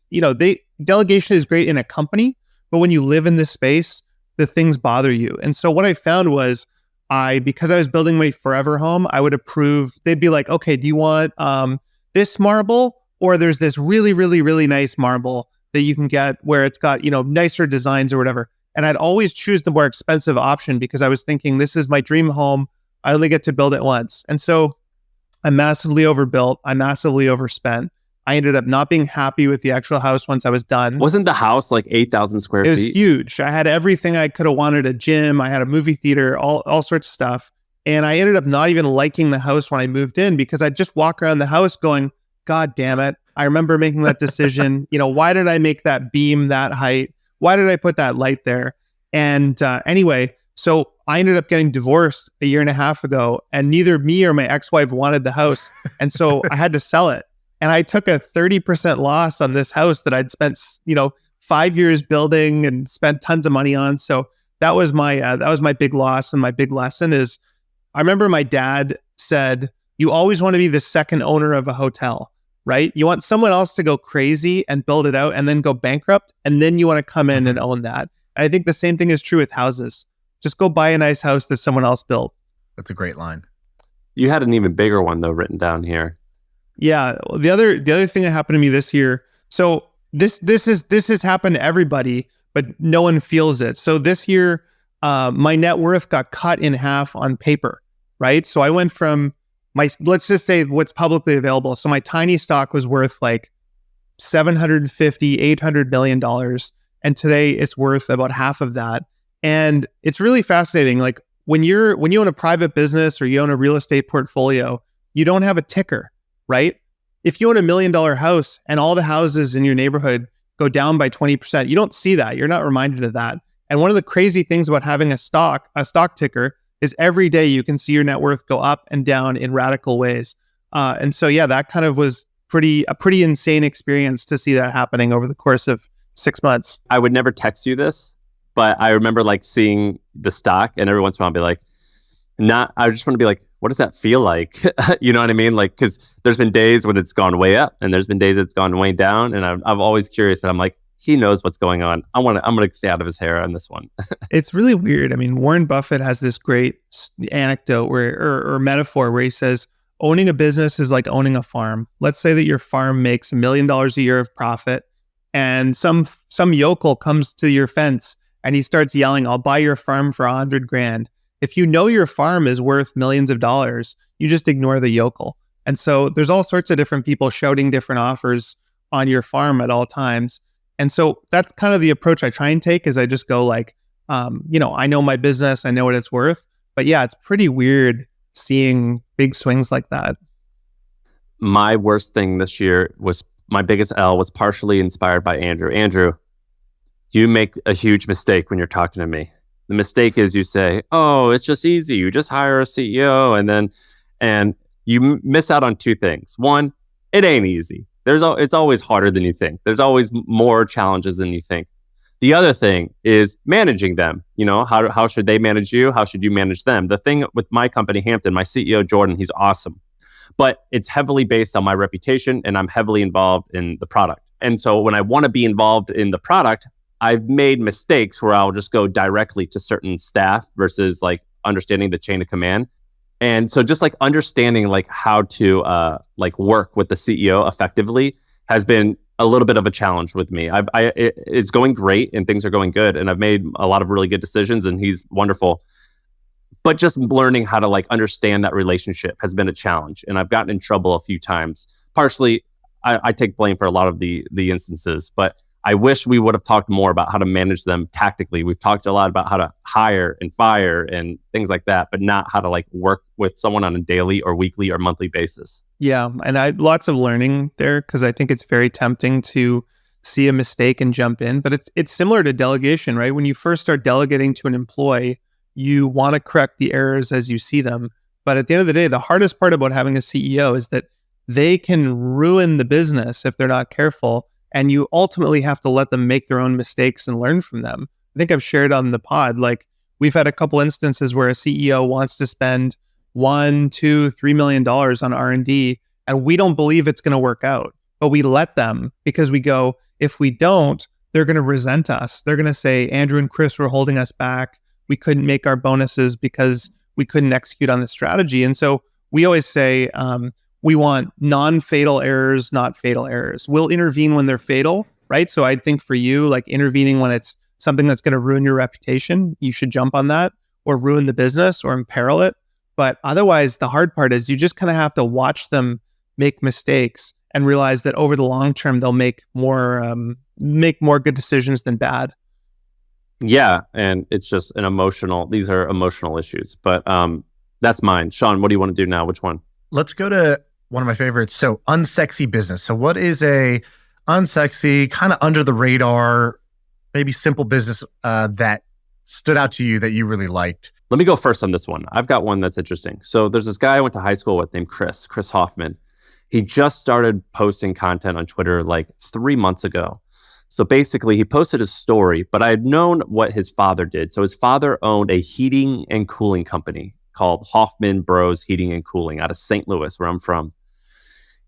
delegation is great in a company, but when you live in this space, the things bother you. And so what I found was because I was building my forever home, I would approve, they'd be like, okay, do you want this marble? Or there's this really, really, really nice marble that you can get where it's got, nicer designs or whatever. And I'd always choose the more expensive option because I was thinking, this is my dream home. I only get to build it once. And so I massively overbuilt. I massively overspent. I ended up not being happy with the actual house once I was done. Wasn't the house like 8,000 square feet? It was huge. I had everything I could have wanted, a gym. I had a movie theater, all sorts of stuff. And I ended up not even liking the house when I moved in because I'd just walk around the house going, God damn it. I remember making that decision. Why did I make that beam that height? Why did I put that light there? And anyway, so I ended up getting divorced a year and a half ago, and neither me or my ex-wife wanted the house. And so I had to sell it. And I took a 30% loss on this house that I'd spent, 5 years building and spent tons of money on. So that was my big loss. And my big lesson is, I remember my dad said, you always want to be the second owner of a hotel, right? You want someone else to go crazy and build it out and then go bankrupt. And then you want to come in and own that. And I think the same thing is true with houses. Just go buy a nice house that someone else built. That's a great line. You had an even bigger one though written down here. Yeah. The other thing that happened to me this year. So this has happened to everybody, but no one feels it. So this year, my net worth got cut in half on paper, right? So I went from let's just say what's publicly available. So my tiny stock was worth like $750, $800 million. And today it's worth about half of that. And it's really fascinating. Like when you own a private business or you own a real estate portfolio, you don't have a ticker, right? If you own $1 million house and all the houses in your neighborhood go down by 20%, you don't see that. You're not reminded of that. And one of the crazy things about having a stock ticker is every day you can see your net worth go up and down in radical ways. And so, yeah, that kind of was a pretty insane experience to see that happening over the course of 6 months. I would never text you this, but I remember like seeing the stock, and every once in a while I'd be like, I just want to be like, what does that feel like? You know what I mean? Like, because there's been days when it's gone way up and there's been days it's gone way down. And I'm always curious, but I'm like, he knows what's going on. I'm going to stay out of his hair on this one. It's really weird. I mean, Warren Buffett has this great anecdote or metaphor where he says, owning a business is like owning a farm. Let's say that your farm makes $1 million a year of profit, and some yokel comes to your fence and he starts yelling, I'll buy your farm for $100,000. If you know your farm is worth millions of dollars, you just ignore the yokel. And so there's all sorts of different people shouting different offers on your farm at all times. And so that's kind of the approach I try and take, is I just go like, I know my business, I know what it's worth. But yeah, it's pretty weird seeing big swings like that. My worst thing this year was, my biggest L was partially inspired by Andrew. Andrew, you make a huge mistake when you're talking to me. The mistake is you say, oh, it's just easy. You just hire a CEO. And you miss out on two things. One, it ain't easy. It's always harder than you think. There's always more challenges than you think. The other thing is managing them. You know, how should they manage you? How should you manage them? The thing with my company, Hampton, my CEO, Jordan, he's awesome. But it's heavily based on my reputation, and I'm heavily involved in the product. And so when I want to be involved in the product, I've made mistakes where I'll just go directly to certain staff versus like understanding the chain of command. And so just like understanding like how to like work with the CEO effectively has been a little bit of a challenge with me. It's going great and things are going good, and I've made a lot of really good decisions, and he's wonderful. But just learning how to like understand that relationship has been a challenge, and I've gotten in trouble a few times. Partially, I take blame for a lot of the instances, but I wish we would have talked more about how to manage them tactically. We've talked a lot about how to hire and fire and things like that, but not how to like work with someone on a daily or weekly or monthly basis. Yeah, and I lots of learning there because I think it's very tempting to see a mistake and jump in. But it's similar to delegation, right? When you first start delegating to an employee, you want to correct the errors as you see them. But at the end of the day, the hardest part about having a CEO is that they can ruin the business if they're not careful. And you ultimately have to let them make their own mistakes and learn from them. I think I've shared on the pod, like we've had a couple instances where a CEO wants to spend $1, $2, $3 million on R&D, and we don't believe it's going to work out. But we let them because we go, if we don't, they're going to resent us. They're going to say, Andrew and Chris were holding us back. We couldn't make our bonuses because we couldn't execute on the strategy. And so we always say, we want non-fatal errors, not fatal errors. We'll intervene when they're fatal, right? So I think for you, like intervening when it's something that's going to ruin your reputation, you should jump on that or ruin the business or imperil it. But otherwise, the hard part is you just kind of have to watch them make mistakes and realize that over the long term, they'll make more good decisions than bad. Yeah, and it's just these are emotional issues. But that's mine. Shaan, what do you want to do now? Which one? Let's go to one of my favorites. So unsexy business. So what is a unsexy, kind of under the radar, maybe simple business that stood out to you that you really liked? Let me go first on this one. I've got one that's interesting. So there's this guy I went to high school with named Chris Hoffman. He just started posting content on Twitter like 3 months ago. So basically he posted his story, but I had known what his father did. So his father owned a heating and cooling company called Hoffman Bros Heating and Cooling out of St. Louis, where I'm from.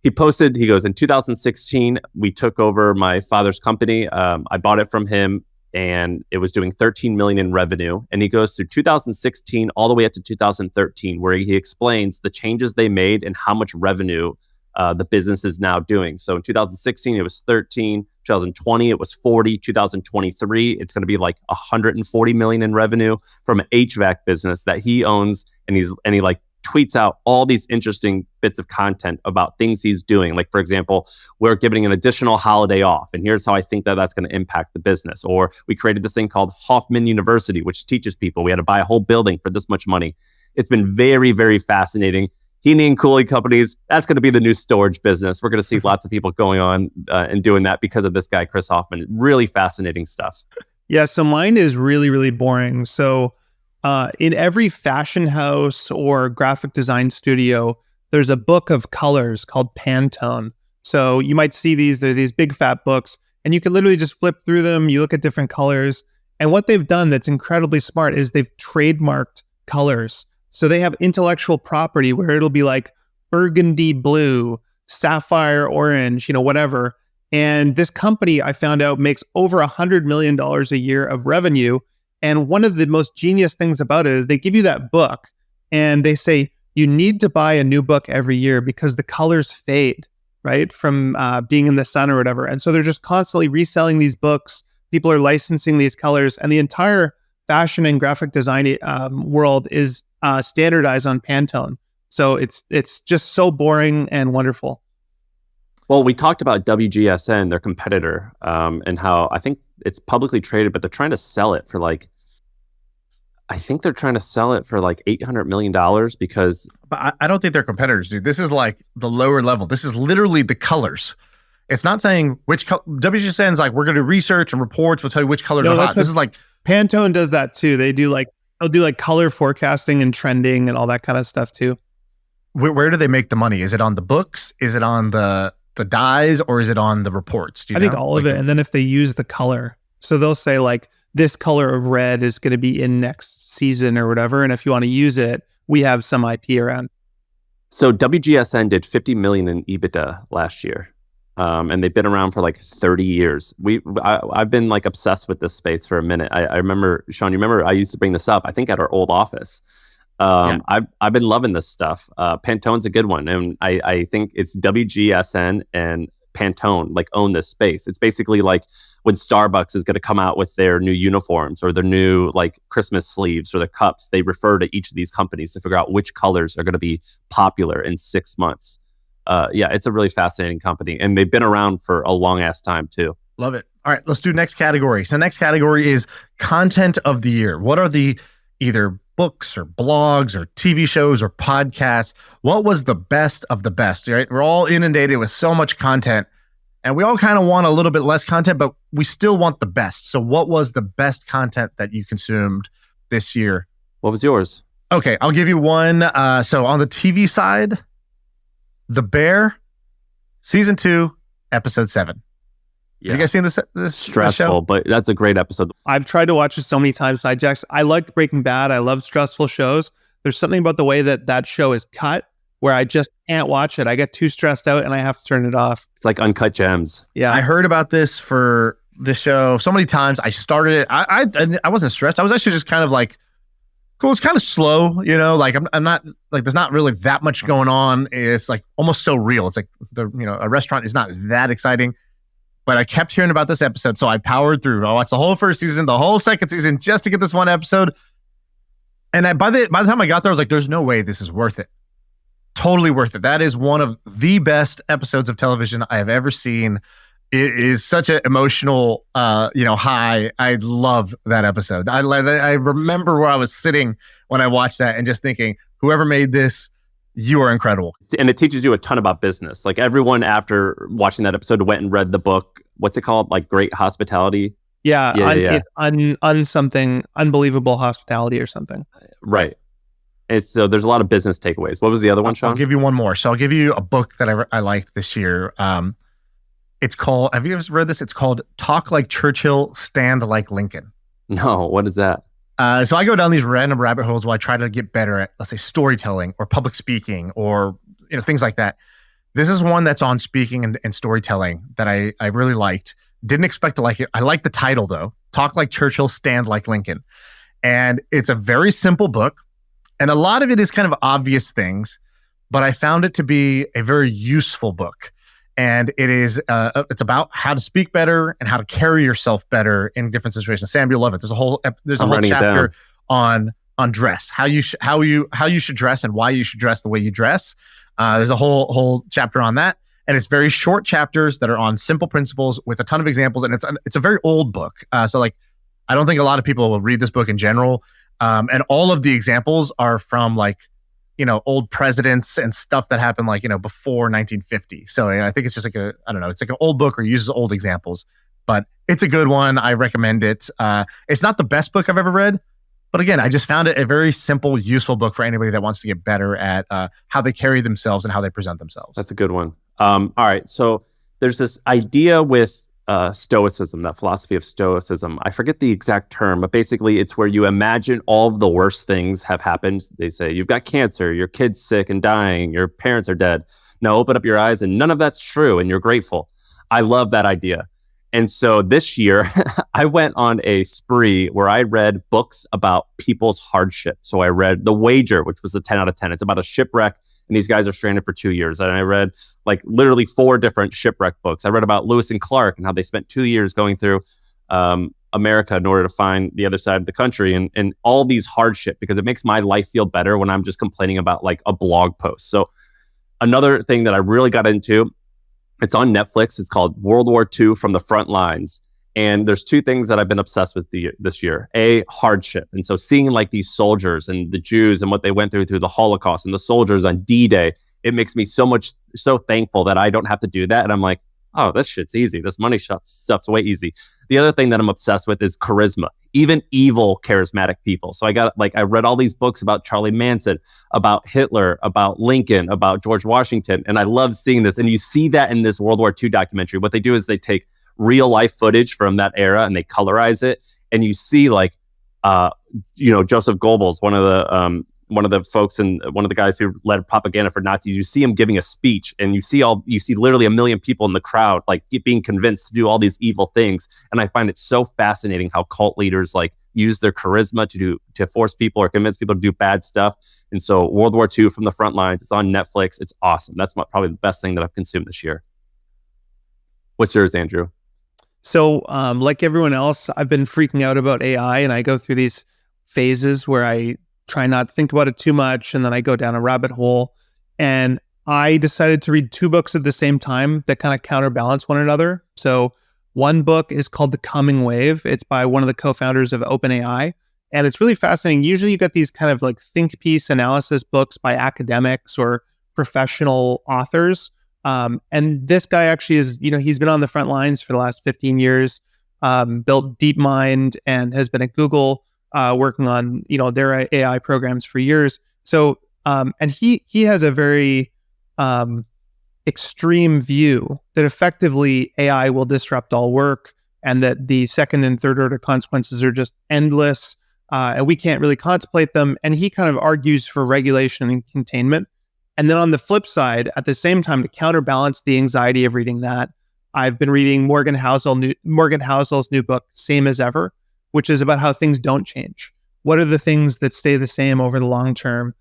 He goes, in 2016, we took over my father's company. I bought it from him and it was doing 13 million in revenue. And he goes through 2016 all the way up to 2013, where he explains the changes they made and how much revenue the business is now doing. So in 2016, it was 13, 2020, it was 40, 2023, it's going to be like 140 million in revenue from an HVAC business that he owns. And he like tweets out all these interesting bits of content about things he's doing. Like, for example, we're giving an additional holiday off, and here's how I think that that's going to impact the business. Or we created this thing called Hoffman University, which teaches people. We had to buy a whole building for this much money. It's been very, very fascinating. Heating and cooling companies, that's going to be the new storage business. We're going to see lots of people going on and doing that because of this guy, Chris Hoffman. Really fascinating stuff. Yeah, so mine is really, really boring. So in every fashion house or graphic design studio, there's a book of colors called Pantone. So you might see they're these big fat books, and you can literally just flip through them. You look at different colors. And what they've done that's incredibly smart is they've trademarked colors. So they have intellectual property where it'll be like burgundy blue, sapphire orange, whatever. And this company, I found out, makes over $100 million a year of revenue. And one of the most genius things about it is they give you that book and they say, you need to buy a new book every year because the colors fade, right? From being in the sun or whatever. And so they're just constantly reselling these books. People are licensing these colors, and the entire fashion and graphic design world is standardized on Pantone. So it's just so boring and wonderful. Well, we talked about WGSN, their competitor, and how I think it's publicly traded, but they're trying to sell it for like $800 million because... But I don't think they're competitors, dude. This is like the lower level. This is literally the colors. It's not saying which WGSN's like, we're going to do research and reports. We'll tell you which colors are hot. This is like... Pantone does that too. They'll do like color forecasting and trending and all that kind of stuff too. Where do they make the money? Is it on the books? Is it on the the dies or is it on the reports? Do you I think know? all of Like it. And then if they use the color, so they'll say like this color of red is going to be in next season or whatever. And if you want to use it, we have some IP around. So WGSN did 50 million in EBITDA last year. And they've been around for like 30 years. I've been like obsessed with this space for a minute. I remember, Shaan, you remember I used to bring this up, I think at our old office. I've been loving this stuff. Pantone's a good one. And I think it's WGSN and Pantone like own this space. It's basically like when Starbucks is going to come out with their new uniforms or their new like Christmas sleeves or the cups, they refer to each of these companies to figure out which colors are going to be popular in 6 months. It's a really fascinating company, and they've been around for a long ass time too. Love it. All right, let's do next category. So next category is content of the year. What are the either books or blogs or TV shows or podcasts? What was the best of the best, right? We're all inundated with so much content and we all kind of want a little bit less content, but we still want the best. So what was the best content that you consumed this year? What was yours? Okay, I'll give you one. So on the TV side, The Bear, season 2, episode 7. Yeah. Have you guys seen this Stressful, show? but that's a great episode. I've tried to watch it so many times. I like Breaking Bad. I love stressful shows. There's something about the way that show is cut where I just can't watch it. I get too stressed out and I have to turn it off. It's like Uncut Gems. Yeah. I heard about this for the show so many times. I started it. I wasn't stressed. I was actually just kind of like, cool. It's kind of slow, you know, like I'm not like, there's not really that much going on. It's like almost so real. It's like a restaurant is not that exciting, but I kept hearing about this episode. So I powered through. I watched the whole first season, the whole second season just to get this one episode. And by the time I got there, I was like, there's no way this is worth it. Totally worth it. That is one of the best episodes of television I have ever seen. It is such an emotional, high. I love that episode. I remember where I was sitting when I watched that and just thinking, whoever made this, you are incredible. And it teaches you a ton about business. Like everyone after watching that episode went and read the book. What's it called? Like Great Hospitality. Yeah. It's something unbelievable hospitality or something. Right. So there's a lot of business takeaways. What was the other one, Shaan? I'll give you one more. So I'll give you a book that I liked this year. It's called, have you ever read this? It's called Talk Like Churchill, Stand Like Lincoln. No, what is that? So I go down these random rabbit holes where I try to get better at, let's say, storytelling or public speaking or things like that. This is one that's on speaking and storytelling that I really liked. Didn't expect to like it. I like the title though. Talk Like Churchill, Stand Like Lincoln. And it's a very simple book. And a lot of it is kind of obvious things, but I found it to be a very useful book. And it is it's about how to speak better and how to carry yourself better in different situations. Sam, you'll love it. There's a whole chapter on dress, how you should dress and why you should dress the way you dress. There's a whole chapter on that, and it's very short chapters that are on simple principles with a ton of examples. And it's a very old book, so like I don't think a lot of people will read this book in general. And all of the examples are from like old presidents and stuff that happened like, before 1950. So I think it's just like it's like an old book or uses old examples, but it's a good one. I recommend it. It's not the best book I've ever read, but again, I just found it a very simple, useful book for anybody that wants to get better at how they carry themselves and how they present themselves. That's a good one. All right. So there's this idea with Stoicism, that philosophy of Stoicism. I forget the exact term, but basically it's where you imagine all of the worst things have happened. They say, you've got cancer, your kid's sick and dying, your parents are dead. Now open up your eyes and none of that's true and you're grateful. I love that idea. And so this year, I went on a spree where I read books about people's hardship. So I read The Wager, which was a 10 out of 10. It's about a shipwreck, and these guys are stranded for 2 years. And I read like literally 4 different shipwreck books. I read about Lewis and Clark and how they spent 2 years going through America in order to find the other side of the country and all these hardship, because it makes my life feel better when I'm just complaining about like a blog post. So another thing that I really got into, it's on Netflix. It's called World War II from the Front Lines. And there's 2 things that I've been obsessed with this year. A, hardship. And so seeing like these soldiers and the Jews and what they went through the Holocaust and the soldiers on D-Day, it makes me so thankful that I don't have to do that. And I'm like, oh, this shit's easy. This money stuff's way easy. The other thing that I'm obsessed with is charisma, even evil, charismatic people. So I read all these books about Charlie Manson, about Hitler, about Lincoln, about George Washington. And I love seeing this. And you see that in this World War II documentary. What they do is they take real life footage from that era and they colorize it. And you see Joseph Goebbels, one of the folks and one of the guys who led propaganda for Nazis. You see him giving a speech, and you see literally 1 million people in the crowd, like being convinced to do all these evil things. And I find it so fascinating how cult leaders like use their charisma to force people or convince people to do bad stuff. And so World War II from the front lines, it's on Netflix. It's awesome. That's probably the best thing that I've consumed this year. What's yours, Andrew? So, like everyone else, I've been freaking out about AI, and I go through these phases where I try not to think about it too much, and then I go down a rabbit hole. And I decided to read 2 books at the same time that kind of counterbalance one another. So one book is called The Coming Wave. It's by one of the co-founders of OpenAI. And it's really fascinating. Usually you get these kind of like think piece analysis books by academics or professional authors. And this guy actually is, he's been on the front lines for the last 15 years, built DeepMind, and has been at Google working on, their AI programs for years. So, and he has a very extreme view that effectively AI will disrupt all work, and that the second and third order consequences are just endless, and we can't really contemplate them. And he kind of argues for regulation and containment. And then on the flip side, at the same time, to counterbalance the anxiety of reading that, I've been reading Morgan Housel's new book, Same as Ever, which is about how things don't change. What are the things that stay the same over the long term?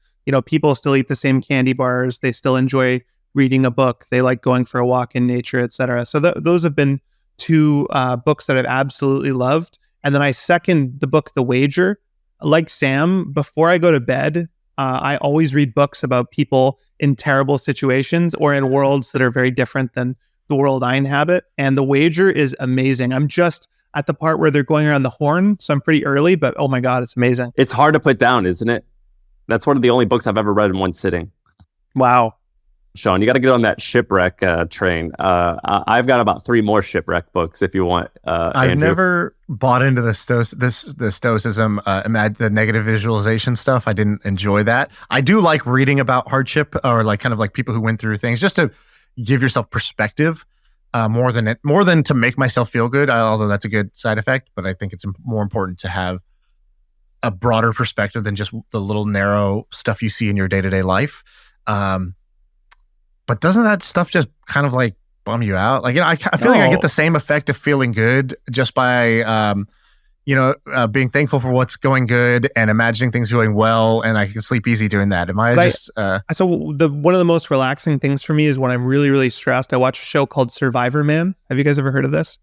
People still eat the same candy bars. They still enjoy reading a book. They like going for a walk in nature, etc. So those have been 2 books that I've absolutely loved. And then I second the book, The Wager. Like Sam, before I go to bed, I always read books about people in terrible situations or in worlds that are very different than the world I inhabit. And The Wager is amazing. I'm just at the part where they're going around the horn, so I'm pretty early, but oh my God, it's amazing. It's hard to put down, isn't it? That's one of the only books I've ever read in one sitting. Wow. Shaan, you got to get on that shipwreck train. I've got about 3 more shipwreck books if you want. I've Andrew. never bought into the stoicism, the negative visualization stuff. I didn't enjoy that. I do like reading about hardship or like kind of like people who went through things, just to give yourself perspective, more than to make myself feel good. Although that's a good side effect, but I think it's more important to have a broader perspective than just the little narrow stuff you see in your day-to-day life. But doesn't that stuff just kind of like bum you out? Like, I feel like I get the same effect of feeling good just by, being thankful for what's going good and imagining things going well, and I can sleep easy doing that. So one of the most relaxing things for me is when I'm really, really stressed, I watch a show called Survivor Man. Have you guys ever heard of this?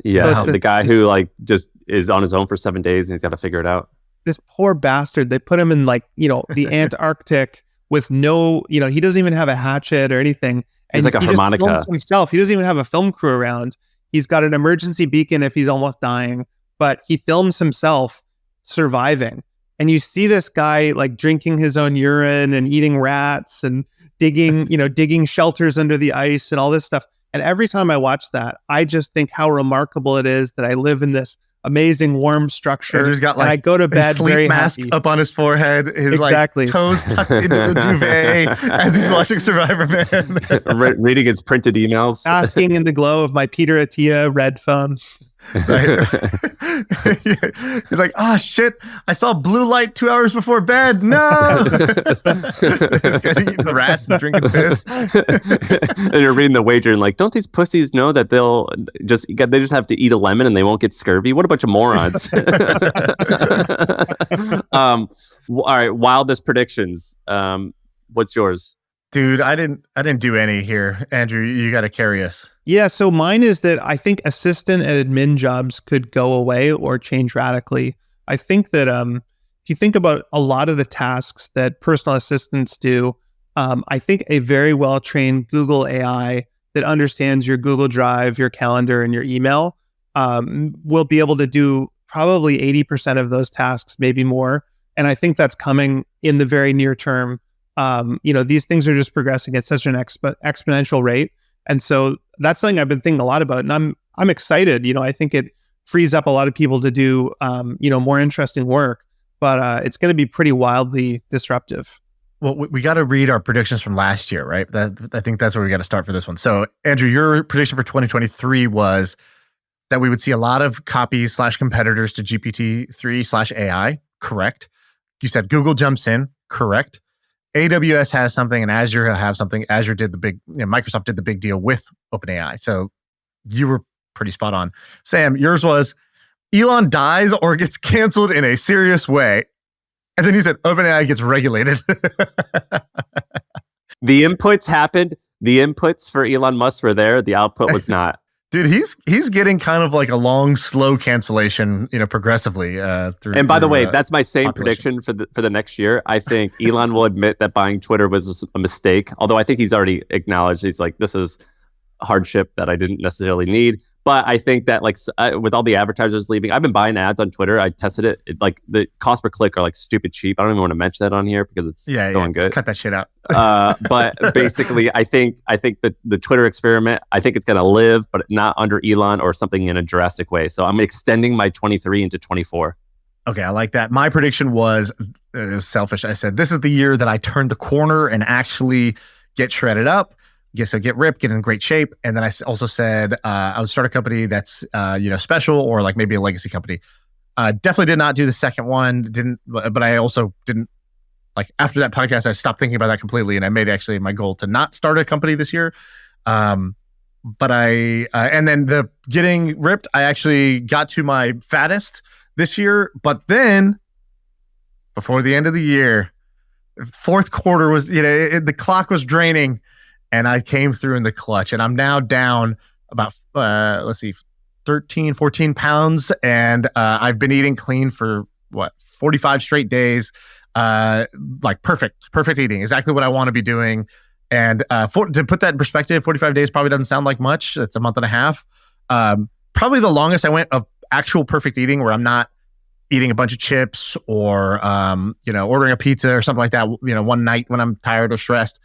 Yeah, so the guy who like just is on his own for 7 days and he's got to figure it out. This poor bastard, they put him in the Antarctic with no, he doesn't even have a hatchet or anything. And he's like a harmonica. Just films himself. He doesn't even have a film crew around. He's got an emergency beacon if he's almost dying, but he films himself surviving. And you see this guy like drinking his own urine and eating rats and digging shelters under the ice and all this stuff. And every time I watch that, I just think how remarkable it is that I live in this amazing warm structure. He's got like, and I go to bed sleep very mask happy. up on his forehead, his like toes tucked into the duvet as he's watching Survivor Man, reading his printed emails, basking in the glow of my Peter Attia red phone. Right. He's like, oh shit, I saw blue light 2 hours before bed. No. This guy's eating rats and drinking piss. And you're reading The Wager and like, don't these pussies know that they just have to eat a lemon and they won't get scurvy? What a bunch of morons. All right, wildest predictions. What's yours? Dude, I didn't do any here. Andrew, you got to carry us. Yeah, so mine is that I think assistant and admin jobs could go away or change radically. I think that if you think about a lot of the tasks that personal assistants do, I think a very well-trained Google AI that understands your Google Drive, your calendar, and your email will be able to do probably 80% of those tasks, maybe more. And I think that's coming in the very near term. These things are just progressing at such an exponential rate. And so that's something I've been thinking a lot about, and I'm excited. I think it frees up a lot of people to do more interesting work, but it's going to be pretty wildly disruptive. Well, we got to read our predictions from last year, right? I think that's where we got to start for this one. So, Andrew, your prediction for 2023 was that we would see a lot of copies / competitors to GPT-3 / AI. Correct. You said Google jumps in. Correct. AWS has something and Azure have something. Azure did Microsoft did the big deal with OpenAI. So you were pretty spot on. Sam, yours was Elon dies or gets canceled in a serious way. And then you said OpenAI gets regulated. The inputs happened. The inputs for Elon Musk were there. The output was not. Dude, he's getting kind of like a long, slow cancellation, progressively. And by the way, that's my same prediction for the next year. I think Elon will admit that buying Twitter was a mistake. Although I think he's already acknowledged, he's like, this is a hardship that I didn't necessarily need. But I think that with all the advertisers leaving, I've been buying ads on Twitter. I tested it. Like the cost per click are like stupid cheap. I don't even want to mention that on here because it's going good. Cut that shit out. But basically, I think that the Twitter experiment, I think it's going to live, but not under Elon or something in a drastic way. So I'm extending my 23 into 24. Okay, I like that. My prediction was selfish. I said, this is the year that I turn the corner and actually get shredded up. So get ripped, get in great shape. And then I also said I would start a company that's special or like maybe a legacy company. Definitely did not do the second one. But I also didn't after that podcast, I stopped thinking about that completely. And I made actually my goal to not start a company this year. But and then the getting ripped, I actually got to my fattest this year. But then before the end of the year, fourth quarter was, the clock was draining. And I came through in the clutch, and I'm now down about 13, 14 pounds. And I've been eating clean for 45 straight days. Perfect eating, exactly what I want to be doing. And to put that in perspective, 45 days probably doesn't sound like much. It's a month and a half. Probably the longest I went of actual perfect eating where I'm not eating a bunch of chips or, ordering a pizza or something like that, one night when I'm tired or stressed.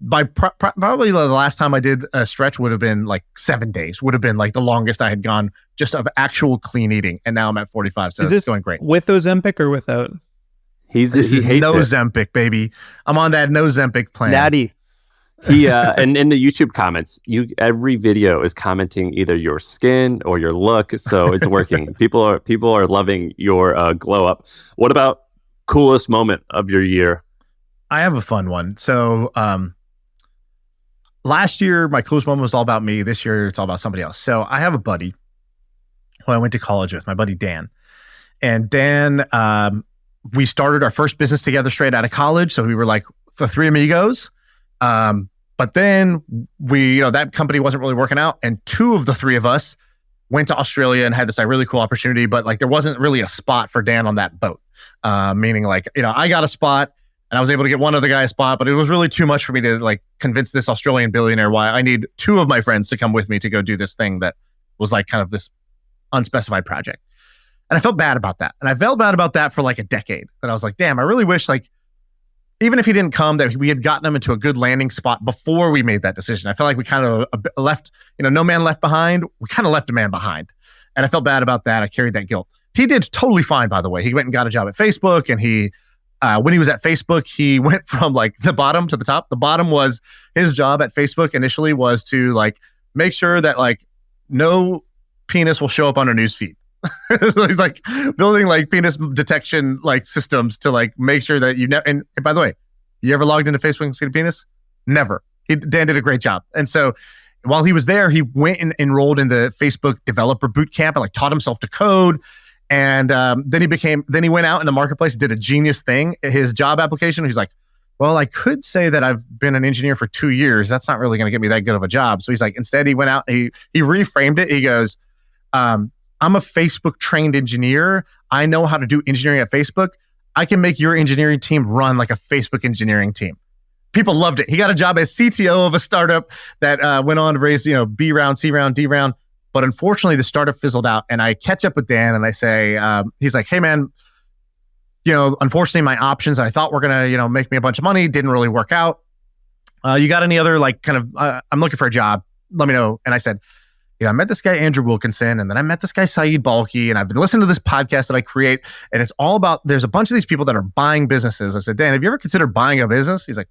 By probably the last time I did a stretch would have been like 7 days, would have been like the longest I had gone just of actual clean eating. And now I'm at 45. So it's going great. With Ozempic or without? He hates no it. Zempic, baby. I'm on that no Zempic plan. Natty. He and in the YouTube comments, every video is commenting either your skin or your look. So it's working. People are loving your glow up. What about coolest moment of your year? I have a fun one. So, last year, my coolest moment was all about me. This year, it's all about somebody else. So I have a buddy who I went to college with, my buddy Dan. And Dan, we started our first business together straight out of college. So we were like the three amigos. But then that company wasn't really working out. And two of the three of us went to Australia and had this really cool opportunity. But there wasn't really a spot for Dan on that boat. Meaning I got a spot. And I was able to get one other guy a spot, but it was really too much for me to convince this Australian billionaire why I need two of my friends to come with me to go do this thing that was kind of this unspecified project. And I felt bad about that. And I felt bad about that for a decade. And I was like, damn, I really wish even if he didn't come, that we had gotten him into a good landing spot before we made that decision. I felt like we kind of left, no man left behind. We kind of left a man behind. And I felt bad about that. I carried that guilt. He did totally fine, by the way. He went and got a job at Facebook, and when he was at Facebook, he went from the bottom to the top. The bottom was his job at Facebook initially was to make sure that no penis will show up on a newsfeed. So he's building penis detection systems to make sure that you never. And by the way, you ever logged into Facebook and seen a penis? Never. Dan did a great job. And so while he was there, he went and enrolled in the Facebook developer boot camp and taught himself to code. And then he went out in the marketplace, did a genius thing. His job application, he's like, well, I could say that I've been an engineer for 2 years. That's not really going to get me that good of a job. So he's instead he went out, he reframed it. He goes, I'm a Facebook trained engineer. I know how to do engineering at Facebook. I can make your engineering team run like a Facebook engineering team. People loved it. He got a job as CTO of a startup that went on to raise, B round, C round, D round. But unfortunately, the startup fizzled out. And I catch up with Dan and I say, he's like, hey, man, unfortunately, my options I thought were going to, make me a bunch of money didn't really work out. You got any other I'm looking for a job. let me know. And I said, I met this guy, Andrew Wilkinson, and then I met this guy, Saeed Balki, and I've been listening to this podcast that I create, and it's all about, there's a bunch of these people that are buying businesses. I said, Dan, have you ever considered buying a business? He's like,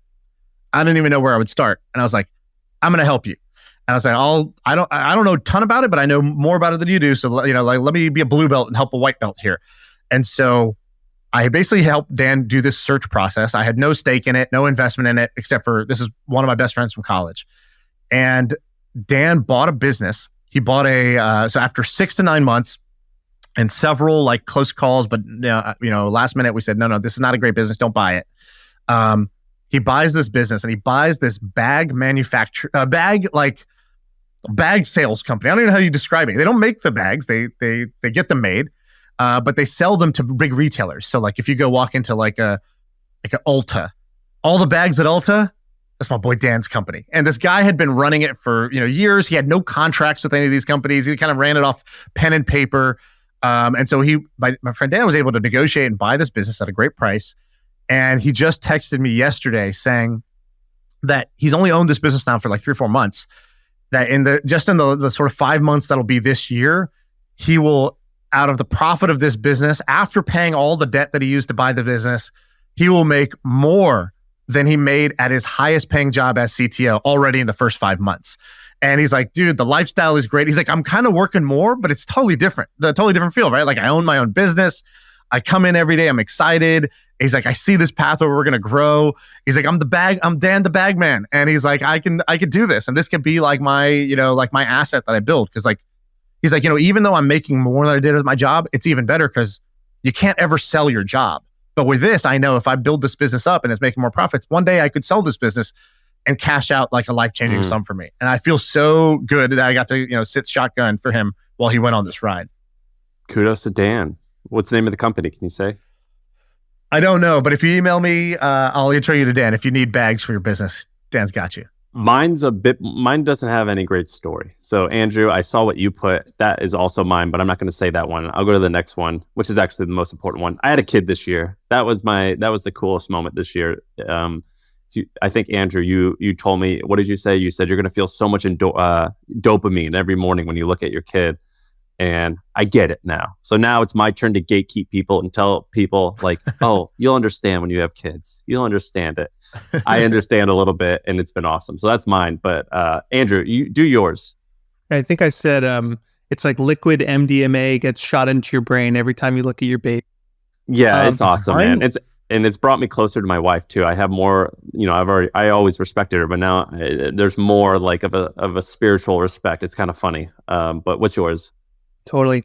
I didn't even know where I would start. And I was like, I'm going to help you. And I was like, I don't know a ton about it, but I know more about it than you do. So, let me be a blue belt and help a white belt here. And so I basically helped Dan do this search process. I had no stake in it, no investment in it, except for this is one of my best friends from college. And Dan bought a business. He bought so after 6 to 9 months and several like close calls, but last minute we said, no, this is not a great business. Don't buy it. He buys this business and he buys this bag sales company. I don't even know how you describe it. They don't make the bags. They get them made, but they sell them to big retailers. So like if you go walk into like a Ulta, all the bags at Ulta, that's my boy Dan's company. And this guy had been running it for years. He had no contracts with any of these companies. He kind of ran it off pen and paper. And so my friend Dan was able to negotiate and buy this business at a great price. And he just texted me yesterday saying that he's only owned this business now for like 3 or 4 months. That in the sort of 5 months that'll be this year, he will, out of the profit of this business, after paying all the debt that he used to buy the business, he will make more than he made at his highest paying job as CTO already in the first 5 months. And he's like, dude, the lifestyle is great. He's like, I'm kind of working more, but it's totally different. A totally different feel, right? Like I own my own business. I come in every day. I'm excited. He's like, I see this path where we're going to grow. He's like, I'm Dan, the bag man. And he's like, I could do this. And this could be like my, like my asset that I build. Cause like, he's like, even though I'm making more than I did with my job, it's even better because you can't ever sell your job. But with this, I know if I build this business up and it's making more profits, one day I could sell this business and cash out like a life-changing sum for me. And I feel so good that I got to, sit shotgun for him while he went on this ride. Kudos to Dan. What's the name of the company? Can you say? I don't know, but if you email me, I'll intro you to Dan. If you need bags for your business, Dan's got you. Mine doesn't have any great story. So Andrew, I saw what you put. That is also mine, but I'm not going to say that one. I'll go to the next one, which is actually the most important one. I had a kid this year. That was the coolest moment this year. I think Andrew, you told me, what did you say? You said you're going to feel so much dopamine every morning when you look at your kid. And I get it now. So now it's my turn to gatekeep people and tell people like, oh, you'll understand when you have kids. You'll understand it. I understand a little bit and it's been awesome. So that's mine. But Andrew, you do yours. I think I said it's like liquid MDMA gets shot into your brain every time you look at your baby. Yeah, it's awesome, man. It's brought me closer to my wife too. I have more, I always respected her, but now there's more like of a spiritual respect. It's kind of funny. But what's yours? Totally.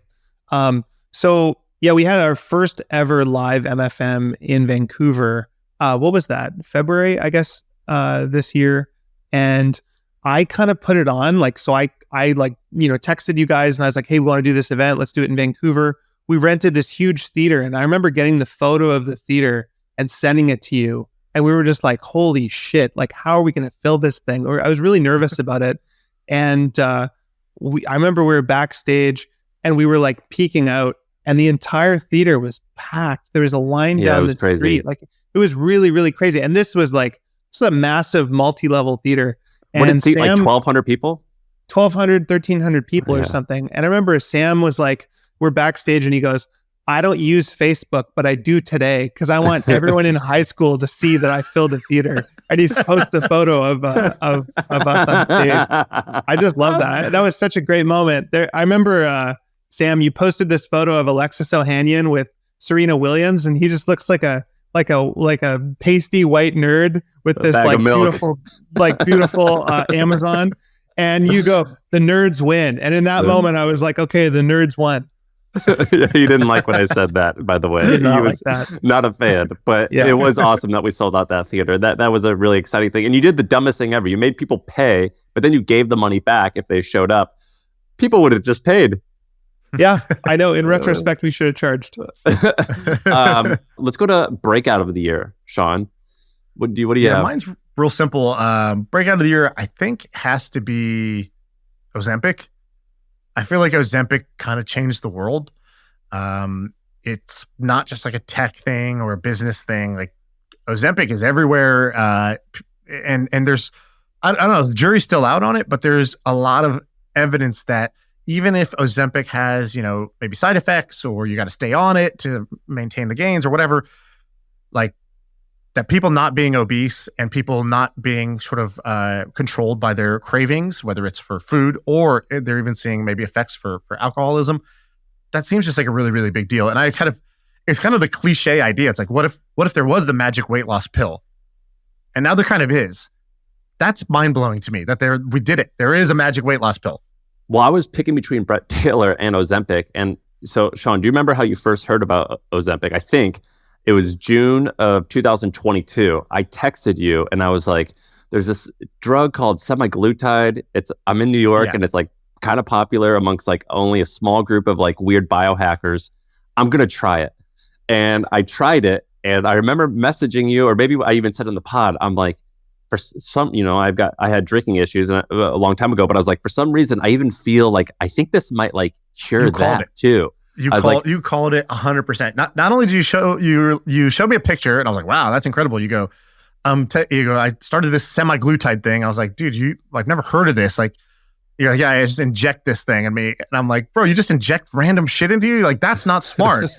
So yeah, we had our first ever live MFM in Vancouver. What was that? February, I guess, this year. And I kind of put it on so I texted you guys and I was like, hey, we want to do this event. Let's do it in Vancouver. We rented this huge theater. And I remember getting the photo of the theater and sending it to you. And we were just like, holy shit, like, how are we going to fill this thing? I was really nervous about it. And I remember we were backstage and we were like peeking out and the entire theater was packed. There was a line down the street. Like it was really, really crazy. And this was a massive multi-level theater. And what did it seat, like 1,200 people? 1,200, 1,300 people or something. And I remember Sam was like, we're backstage and he goes, I don't use Facebook, but I do today because I want everyone in high school to see that I filled a theater. And he's posted a photo of us on stage. I just love that. That was such a great moment. I remember, Sam, you posted this photo of Alexis Ohanian with Serena Williams, and he just looks like a pasty white nerd with this beautiful Amazon. And you go, the nerds win. And in that moment, I was like, okay, the nerds won. He didn't like when I said that, by the way. He was not a fan, but it was awesome that we sold out that theater. That was a really exciting thing. And you did the dumbest thing ever. You made people pay, but then you gave the money back if they showed up. People would have just paid. Yeah, I know. In retrospect, we should have charged. Let's go to Breakout of the Year, Shaan. What do you have? Mine's real simple. Breakout of the Year, I think, has to be Ozempic. I feel like Ozempic kind of changed the world. It's not just like a tech thing or a business thing. Like Ozempic is everywhere. And there's I don't know, the jury's still out on it, but there's a lot of evidence that even if Ozempic has, maybe side effects or you got to stay on it to maintain the gains or whatever, like that people not being obese and people not being sort of controlled by their cravings, whether it's for food or they're even seeing maybe effects for alcoholism, that seems just like a really, really big deal. And it's kind of the cliche idea. It's like, what if there was the magic weight loss pill? And now there kind of is. That's mind blowing to me that we did it. There is a magic weight loss pill. Well, I was picking between Brett Taylor and Ozempic. And so, Shaan, do you remember how you first heard about Ozempic? I think it was June of 2022. I texted you and I was like, there's this drug called semaglutide. I'm in New York and it's like kind of popular amongst like only a small group of like weird biohackers. I'm going to try it. And I tried it. And I remember messaging you, or maybe I even said in the pod, I'm like, for some, I had drinking issues a long time ago, but I was like, for some reason, I even feel like I think this might like cure that too. You called it 100%. Not only did you showed me a picture, and I was like, wow, that's incredible. You go, I started this semaglutide thing. I was like, dude, I've never heard of this. Like, yeah, I just inject this thing in me, and I'm like, bro, you just inject random shit into you? Like, that's not smart.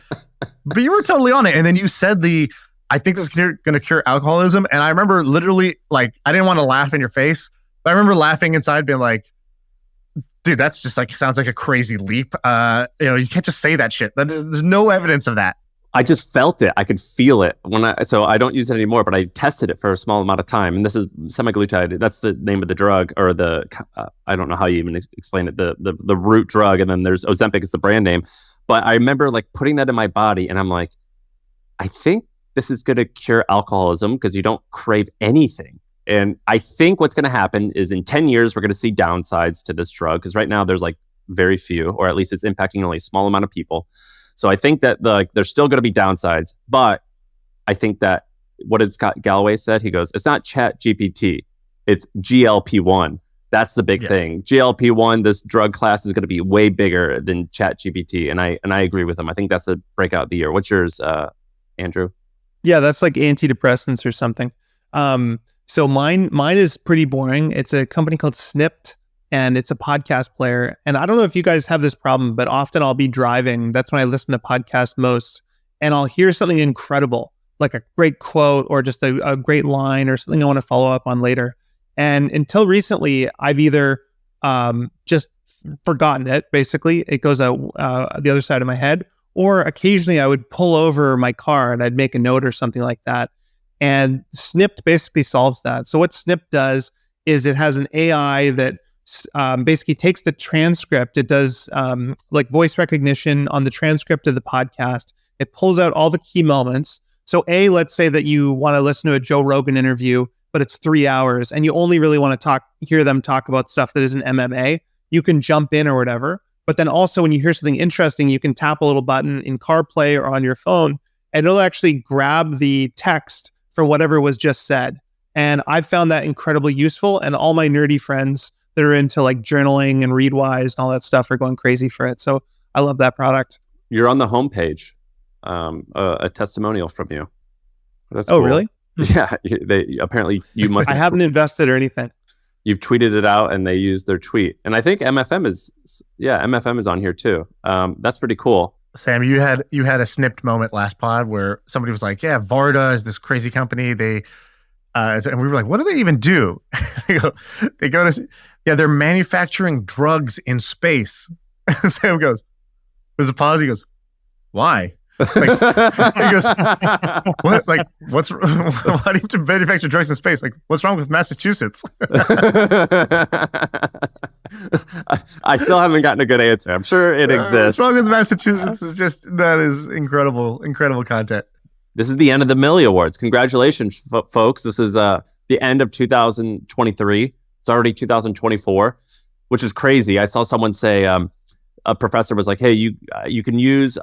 But you were totally on it, and then you said I think this is going to cure alcoholism. And I remember literally, like, I didn't want to laugh in your face, but I remember laughing inside being like, dude, that's just like, sounds like a crazy leap. You can't just say that shit. There's no evidence of that. I just felt it. I could feel it so I don't use it anymore, but I tested it for a small amount of time. And this is semaglutide. That's the name of the drug, or I don't know how you even explain it, the root drug. And then there's Ozempic is the brand name. But I remember like putting that in my body and I'm like, I think this is going to cure alcoholism because you don't crave anything. And I think what's going to happen is in 10 years, we're going to see downsides to this drug because right now there's like very few, or at least it's impacting only a small amount of people. So I think that there's still going to be downsides, but I think that what did Scott Galloway said? He goes, it's not Chat GPT, it's GLP-1. That's the big thing. GLP-1, this drug class is going to be way bigger than Chat GPT. And I agree with him. I think that's a breakout of the year. What's yours, Andrew? Yeah, that's like antidepressants or something. So mine is pretty boring. It's a company called Snipped, and it's a podcast player. And I don't know if you guys have this problem, but often I'll be driving. That's when I listen to podcasts most. And I'll hear something incredible, like a great quote or just a great line or something I want to follow up on later. And until recently, I've either just forgotten it. Basically, it goes out the other side of my head. Or occasionally I would pull over my car and I'd make a note or something like that. And Snipped basically solves that. So what Snipped does is it has an AI that basically takes the transcript. It does like voice recognition on the transcript of the podcast. It pulls out all the key moments. So let's say that you want to listen to a Joe Rogan interview, but it's 3 hours and you only really want to hear them talk about stuff that isn't MMA. You can jump in or whatever. But then also when you hear something interesting, you can tap a little button in CarPlay or on your phone, and it'll actually grab the text for whatever was just said. And I've found that incredibly useful. And all my nerdy friends that are into like journaling and Readwise and all that stuff are going crazy for it. So I love that product. You're on the homepage, a testimonial from you. That's cool. Really? Yeah. Apparently you must. I haven't invested or anything. You've tweeted it out and they used their tweet. And I think MFM is on here too. That's pretty cool. Sam, you had a Snipped moment last pod where somebody was like, yeah, Varda is this crazy company. They, and we were like, what do they even do? they go to, they're manufacturing drugs in space. Sam goes, there's a pause. He goes, why? Like, he goes, what? Like, why do you have to manufacture drugs in space? Like, what's wrong with Massachusetts? I still haven't gotten a good answer. I'm sure it exists. What's wrong with Massachusetts that is incredible content. This is the end of the Millie Awards. Congratulations, folks. This is the end of 2023. It's already 2024, which is crazy. I saw someone say, a professor was like, hey, you can use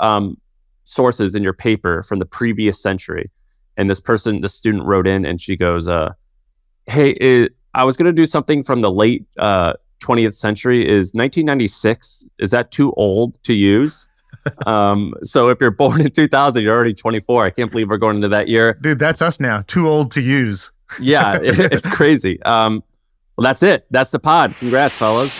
sources in your paper from the previous century. And the student wrote in and she goes, hey, I was going to do something from the late 20th century. Is 1996, is that too old to use? So if you're born in 2000, you're already 24. I can't believe we're going into that year. Dude, that's us now. Too old to use. Yeah, it's crazy. Well, that's it. That's the pod. Congrats, fellas.